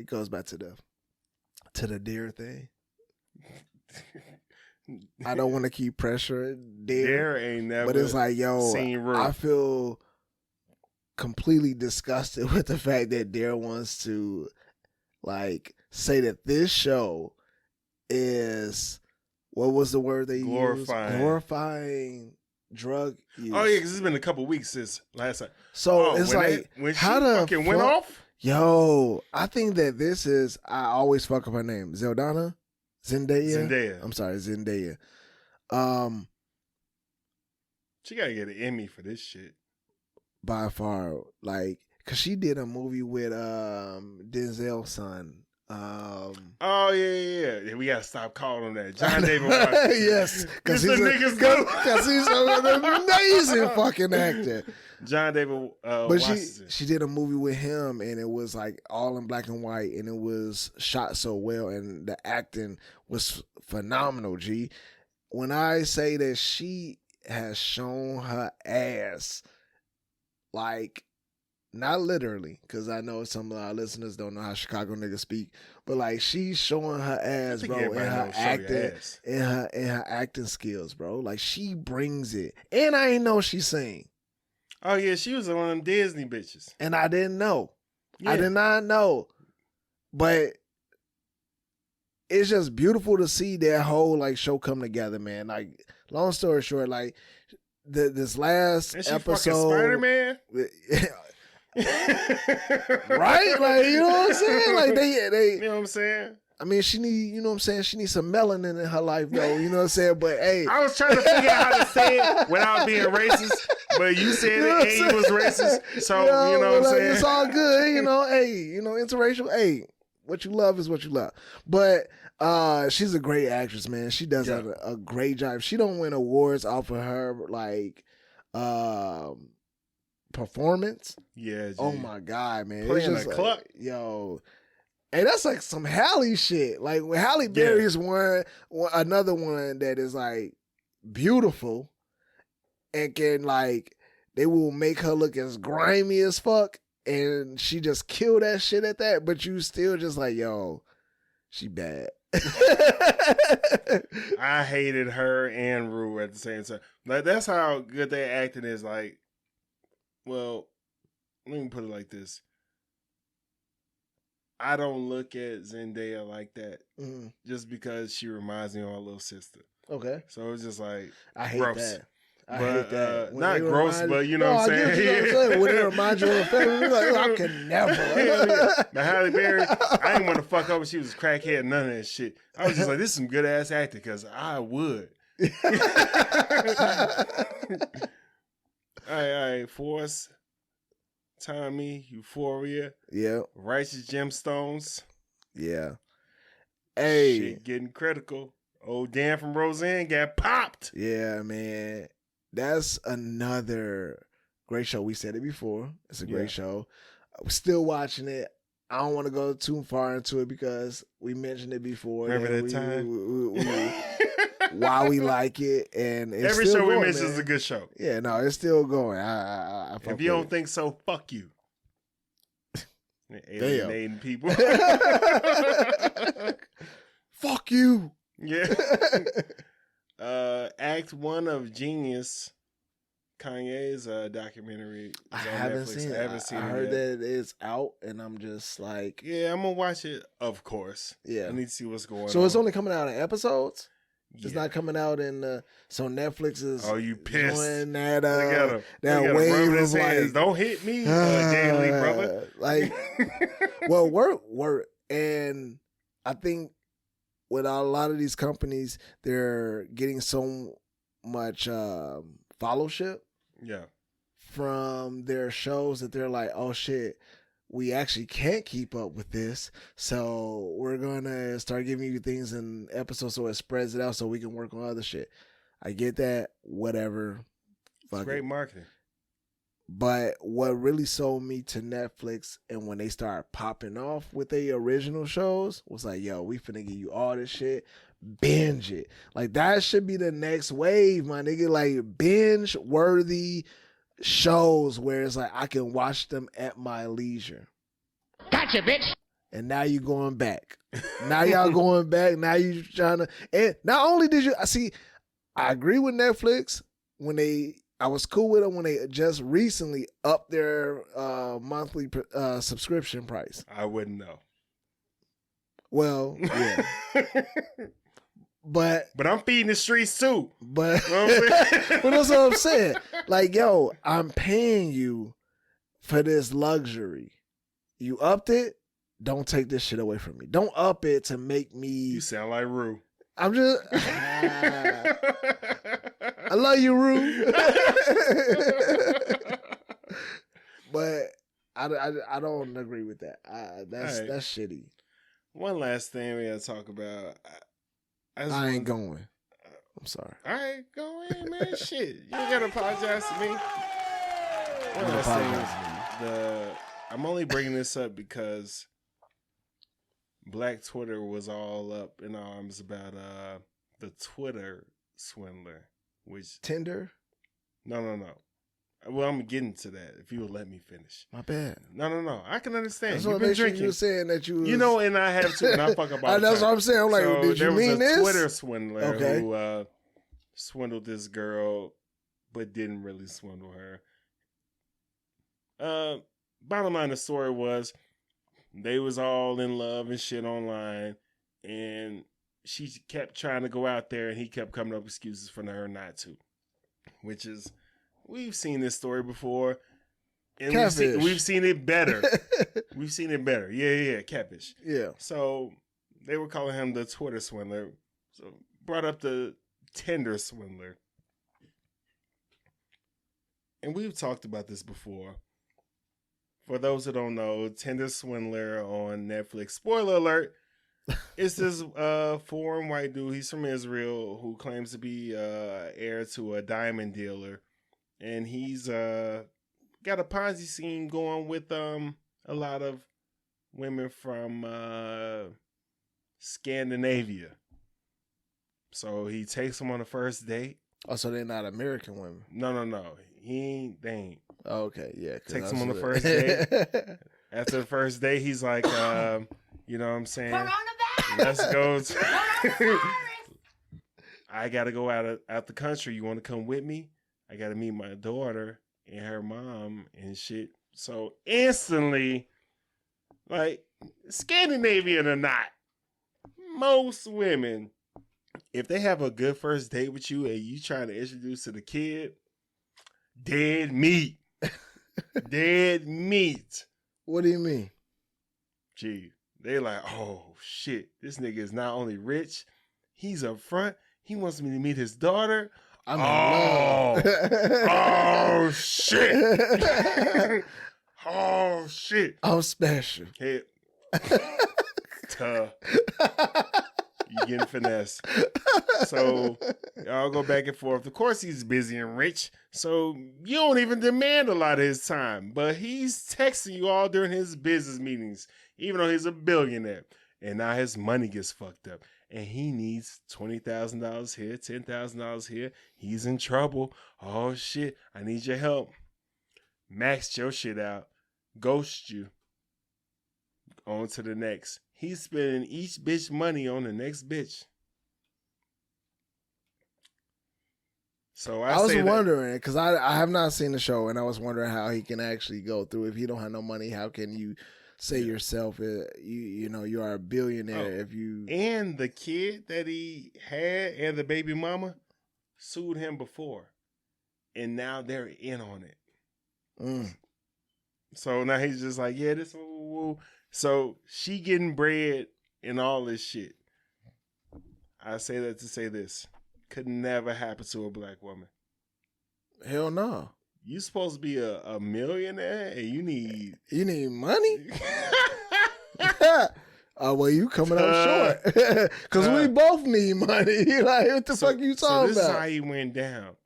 goes back to the deer thing. I don't want to keep pressuring deer. Deer ain't never but it's like, yo, seen real. I feel completely disgusted with the fact that Dare wants to like say that this show is, what was the word they used? Glorifying drug use. Oh yeah, because it's been a couple weeks since last time. So it's like, when she how the fucking went off. Yo, I think that this is, I always fuck up her name. Zendaya? I'm sorry, Zendaya. She gotta get an Emmy for this shit. By far, like, cause she did a movie with Denzel's son. Oh yeah. We gotta stop calling him that. John David Washington. Yes, cause he's an amazing fucking actor. John David but Washington. she did a movie with him, and it was like all in black and white, and it was shot so well, and the acting was phenomenal. G, when I say that she has shown her ass, like, not literally, because I know some of our listeners don't know how Chicago niggas speak, but like, she's showing her ass, bro, in her acting, in her acting skills, bro. Like, she brings it, and I ain't know she sing. Oh yeah, she was one of them Disney bitches, and I didn't know. Yeah. I did not know, but it's just beautiful to see that whole like show come together, man. Like, long story short, like this last episode, Spider-Man. Right? Like, you know what I'm saying? Like, they you know what I'm saying? I mean, she need, you know what I'm saying? She needs some melanin in her life, though. You know what I'm saying? But hey, I was trying to figure out how to say it without being racist, but you said it and you was racist. So, you know what I'm saying? It's all good. You know, hey, you know, interracial. Hey, what you love is what you love. But she's a great actress, man. She does a great job. She don't win awards off of her like performance. Yeah. Oh my God, man. Playing it's just a cluck. like, yo. Hey, that's like some Halle shit. Like, when Halle Berry is another one that is like beautiful and can like, they will make her look as grimy as fuck, and she just kill that shit at that, but you still just like, yo, she bad. I hated her and Rue at the same time. Like, that's how good their acting is. Like, well, let me put it like this. I don't look at Zendaya like that just because she reminds me of my little sister. Okay. So it's just like, I hate gross. that. I hate that. Not gross, but you know what I'm saying? I get what you're saying. When it reminds you of a family, like, I can never. Now, Halle Berry, I didn't want to fuck up when she was a crackhead, none of that shit. I was just like, this is some good ass acting, because I would. All right. Force, Tommy, Euphoria. Yeah. Righteous Gemstones. Yeah. Hey. Shit getting critical. Old Dan from Roseanne got popped. Yeah, man. That's another great show. We said it before. It's a great show. We're still watching it. I don't want to go too far into it because we mentioned it before. Remember that time? Why we like it, and it's every still show going, we mention man. is a good show. Yeah, no, it's still going. If you don't think so, fuck you. Alienating people. Fuck you. Yeah. Act 1 of Genius, Kanye's documentary. I haven't seen it. I heard that it's out, and I'm just like, yeah, I'm gonna watch it. Of course. Yeah, I need to see what's going on. So it's only coming out in episodes. Yeah. It's not coming out in. So Netflix is. Oh, you pissed? Doing that that wave of like, don't hit me, Danileigh, brother. Like, well, work, and I think with a lot of these companies, they're getting so much followership. Yeah. From their shows that they're like, oh shit, we actually can't keep up with this, so we're gonna start giving you things in episodes so it spreads it out so we can work on other shit. I get that, whatever. It's great marketing. But what really sold me to Netflix, and when they started popping off with their original shows, was like, yo, we finna give you all this shit, binge it. Like, that should be the next wave, my nigga. Like, binge worthy shows where it's like I can watch them at my leisure. Gotcha, bitch. And now you going back. Now y'all going back. Now you trying to. And not only did you, I agree with Netflix when they I was cool with them when they just recently upped their monthly subscription price. I wouldn't know. Well, yeah. But I'm feeding the streets too. But, You know what I'm saying? but that's what I'm saying. Like, yo, I'm paying you for this luxury. You upped it. Don't take this shit away from me. Don't up it to make me. You sound like Rue. I'm just. I love you, Rue. But I don't agree with that. That's shitty. One last thing we gotta talk about. I ain't going. I'm sorry. All right, go ahead, man. Shit, you ain't gotta apologize to me. One last thing. I'm only bringing this up because Black Twitter was all up in arms about the Twitter swindler, which Tinder. No. Well, I'm getting to that. If you would let me finish. My bad. No. I can understand. That's You've been drinking. You were saying that you was... You know, and I have to. And I fuck about. That's what I'm saying. I'm like, so did you mean this? There was a Twitter swindler who swindled this girl, but didn't really swindle her. Bottom line, the story was they was all in love and shit online, and she kept trying to go out there, and he kept coming up with excuses for her not to, which is. We've seen this story before, and we've seen it better. We've seen it better. Yeah, catfish. Yeah. So they were calling him the Twitter swindler. So brought up the Tinder swindler. And we've talked about this before. For those who don't know, Tinder swindler on Netflix. Spoiler alert. It's this foreign white dude. He's from Israel who claims to be heir to a diamond dealer. And he's got a Ponzi scheme going with a lot of women from Scandinavia. So he takes them on the first date. Oh, so they're not American women? No. They ain't. Oh, okay, yeah. Takes them on the first date. After the first date, he's like, you know what I'm saying? Coronavirus! Let's go. Coronavirus! I got to go out the country. You want to come with me? I got to meet my daughter and her mom and shit. So instantly, like, Scandinavian or not, most women, if they have a good first date with you and you trying to introduce to the kid, dead meat. Dead meat. What do you mean? Gee, they like, oh, shit. This nigga is not only rich, he's up front. He wants me to meet his daughter. I'm in love. Oh, shit. Oh, shit. I'm special. Hey. You getting finesse. So, y'all go back and forth. Of course, he's busy and rich, so you don't even demand a lot of his time. But he's texting you all during his business meetings, even though he's a billionaire. And now his money gets fucked up. And he needs $20,000 here, $10,000 here. He's in trouble. Oh, shit. I need your help. Maxed your shit out. Ghost you. On to the next. He's spending each bitch money on the next bitch. So I was wondering, because I have not seen the show, and I was wondering how he can actually go through. If you don't have no money, how can you say yourself, you know, you are a billionaire if you... And the kid that he had and the baby mama sued him before. And now they're in on it. Mm. So now he's just like, yeah, this... Woo. So she getting bread and all this shit. I say that to say this. Could never happen to a black woman. Hell no. You supposed to be a millionaire and you need money? Well, you coming up short. Because we both need money. Like, what the fuck you talking this about? is how he went down.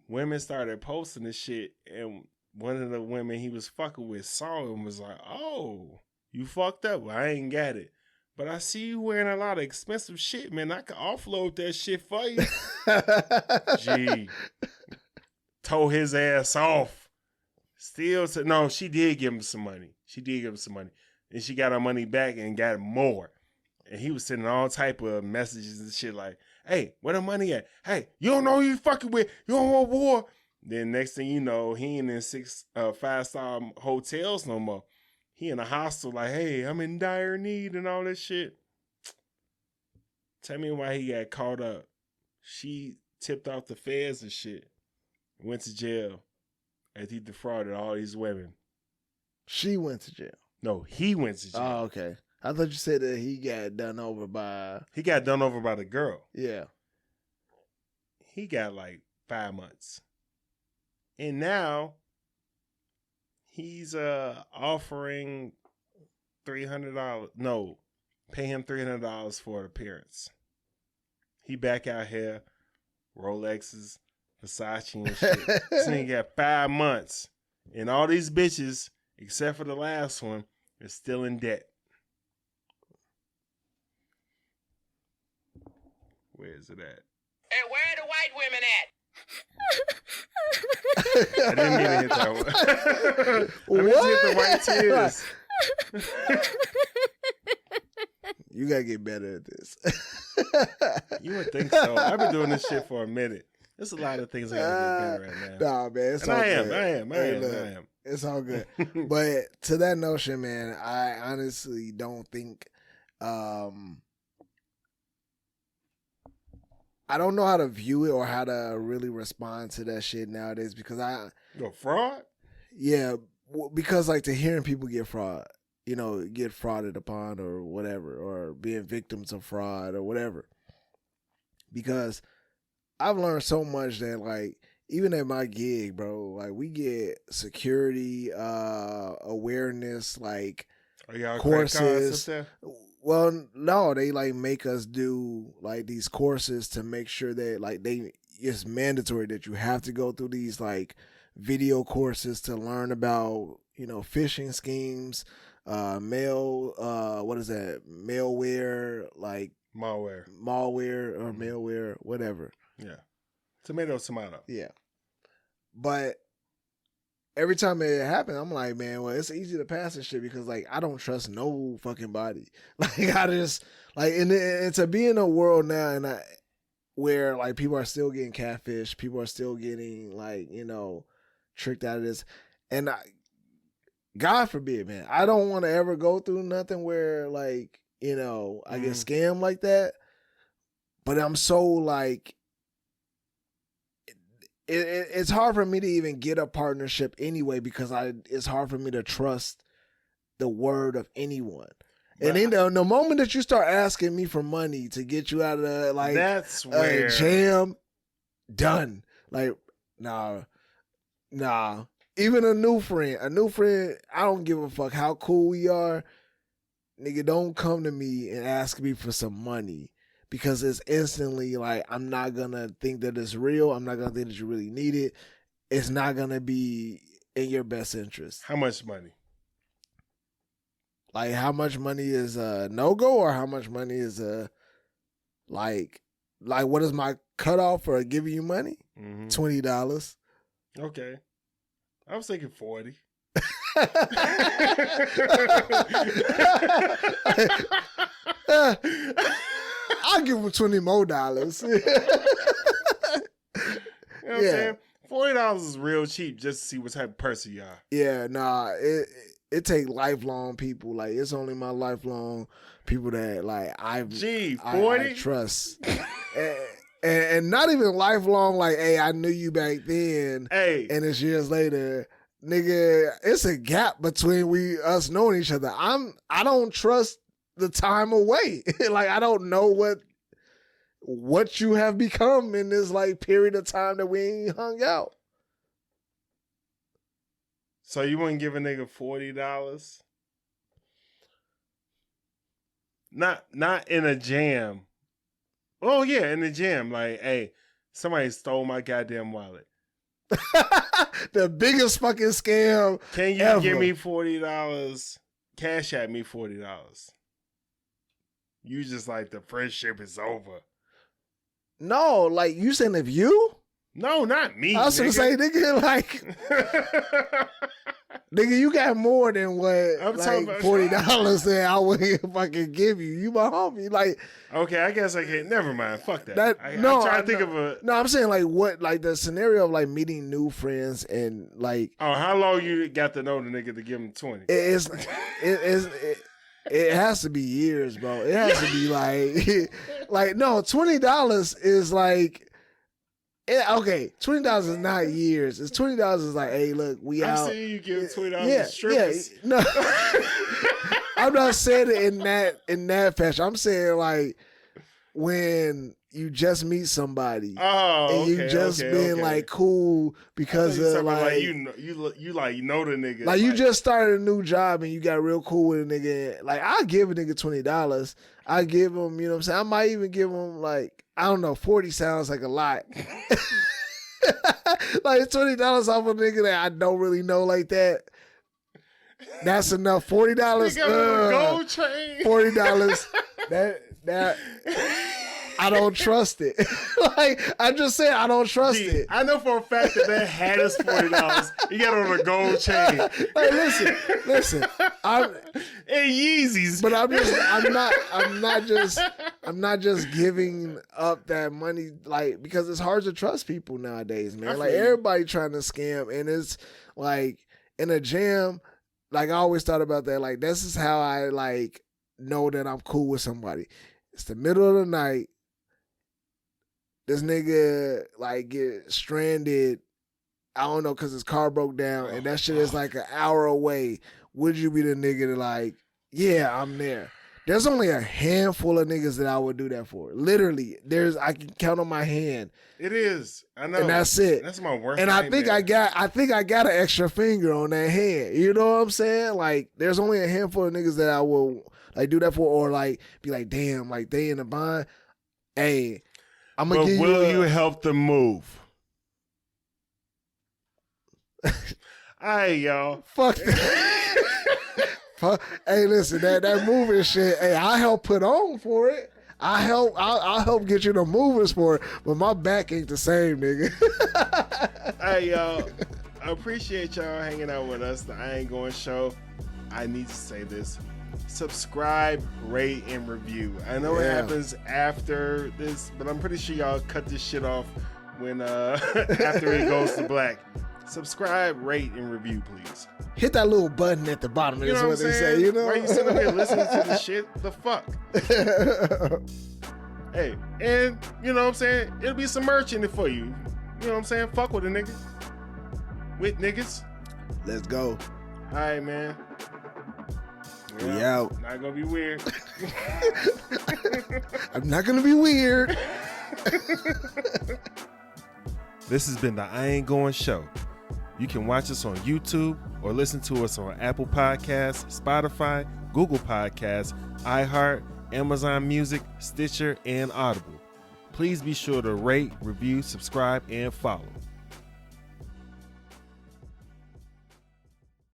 Women started posting this shit, and one of the women he was fucking with saw him and was like, oh, you fucked up. Well, I ain't got it. But I see you wearing a lot of expensive shit, man. I can offload that shit for you. Gee. Told his ass off. Still said, no, she did give him some money. And she got her money back and got more. And he was sending all type of messages and shit like, hey, where the money at? Hey, you don't know who you fucking with. You don't want war. Then next thing you know, he ain't in 5-star hotels no more. He in a hostel like, hey, I'm in dire need and all this shit. Tell me why he got caught up. She tipped off the feds and shit. Went to jail as he defrauded all these women. She went to jail. No, he went to jail. Oh, okay. I thought you said that he got done over by... He got done over by the girl. Yeah. He got like 5 months. And now he's offering $300. No, pay him $300 for an appearance. He back out here, Rolexes, Versace and shit. This nigga got 5 months. And all these bitches, except for the last one, are still in debt. Where is it at? And where are the white women at? I didn't mean to hit that one. I meant to hit the white tears. You gotta get better at this. You would think so. I've been doing this shit for a minute. There's a lot of things I gotta get better at now. Nah, man, it's And all I good. am. It's all good. But to that notion, man, I honestly don't think I don't know how to view it or how to really respond to that shit nowadays because Fraud? yeah, because like to hearing people get fraud, get frauded upon or whatever, or being victims of fraud or whatever. Because I've learned so much that like even at my gig, bro, like we get security, awareness, like Are y'all courses. up there? Well, no, they like make us do like these courses to make sure that like it's mandatory that you have to go through these like video courses to learn about, phishing schemes, malware, like Malware or malware, whatever. Yeah. Tomato. Yeah. But every time it happens, I'm like, man, well, it's easy to pass this shit because, like, I don't trust no fucking body. Like, I just, like, and to be in a world now where, like, people are still getting catfish, people are still getting, like, tricked out of this. And God forbid, man, I don't want to ever go through nothing where, like, I get scammed like that. But I'm so, like, it's hard for me to even get a partnership anyway because it's hard for me to trust the word of anyone. And then the moment that you start asking me for money to get you out of the like that's where jam, done. Like nah. Even a new friend, I don't give a fuck how cool we are. Nigga, don't come to me and ask me for some money. Because it's instantly like, I'm not going to think that it's real. I'm not going to think that you really need it. It's not going to be in your best interest. How much money? Like, how much money is a no-go or how much money is like what is my cutoff for giving you money? Mm-hmm. $20. Okay. I was thinking 40. I'll give him $20 more. You know what I'm saying? $40 is real cheap just to see what type of person you are. Yeah, nah, it take lifelong people. Like, it's only my lifelong people that like I 40? I trust. and not even lifelong, like, hey, I knew you back then. Hey. And it's years later. Nigga, it's a gap between us knowing each other. I don't trust the time away. Like, I don't know what you have become in this like period of time that we ain't hung out. So you wouldn't give a nigga $40? Not in a jam. Oh yeah, in the jam. Like, hey, somebody stole my goddamn wallet. The biggest fucking scam. Can you ever. give me $40? Cash at me $40. You just like the friendship is over. No, like you saying if you? No, not me. I was gonna say, nigga, like Nigga, you got more than what I'm talking like about $40 that I would fucking give you. You my homie. Like, okay, I guess I can't. Never mind. Fuck that. that I'm no, trying to think of a. no. I'm saying like what, like the scenario of like meeting new friends and like Oh, how long you got to know the nigga to give him 20? it has to be years, bro. It has to be like like no, $20 is like. Okay, $20 is not years. It's $20 is like, hey, look, we I'm out. saying you give $20 to strippers. Yeah, no, I'm not saying it in that fashion. I'm saying like when you just meet somebody and you just been like cool because of like you like know the nigga. Like you just started a new job and you got real cool with a nigga. Like I give a nigga $20. I give him, you know what I'm saying? I might even give him like, I don't know, 40 sounds like a lot. Like $20 off a nigga that I don't really know like that. That's enough. $40. Gold chain. $40. That I don't trust it. Like I just said, I don't trust it. I know for a fact that had us $40. He got on a gold chain. Like listen. I'm and Yeezys. But I'm not just giving up that money, like, because it's hard to trust people nowadays, man. Like everybody trying to scam, and it's like in a jam. Like I always thought about that. Like this is how I like know that I'm cool with somebody. It's the middle of the night. This nigga like get stranded. I don't know, cause his car broke down, and that shit is like an hour away. Would you be the nigga to like, yeah, I'm there? There's only a handful of niggas that I would do that for. Literally, I can count on my hand. It is. I know. And that's it. That's my worst. And I think I got an extra finger on that hand. You know what I'm saying? Like, there's only a handful of niggas that I will like do that for, or like be like, damn, like they in the bind. Hey, I'm gonna give you. Will you help them move? All right, y'all. Fuck. Hey, listen, that moving shit. Hey, I help put on for it. I'll help get you the movers for it, but my back ain't the same, nigga. Hey, y'all. I appreciate y'all hanging out with us. The I Ain't Going Show. I need to say this. Subscribe, rate, and review. I know it happens after this, but I'm pretty sure y'all cut this shit off when after it goes to black. Subscribe, rate, and review, please. Hit that little button at the bottom. You know what they say. You know, why you sitting here listening to the shit? The fuck. Hey, and you know what I'm saying? It'll be some merch in it for you. You know what I'm saying? Fuck with a nigga. With niggas. Let's go. All right, man. We out. Not gonna be weird. I'm not gonna be weird. This has been the I Ain't Going Show. You can watch us on YouTube or listen to us on Apple Podcasts, Spotify, Google Podcasts, iHeart, Amazon Music, Stitcher, and Audible. Please be sure to rate, review, subscribe, and follow.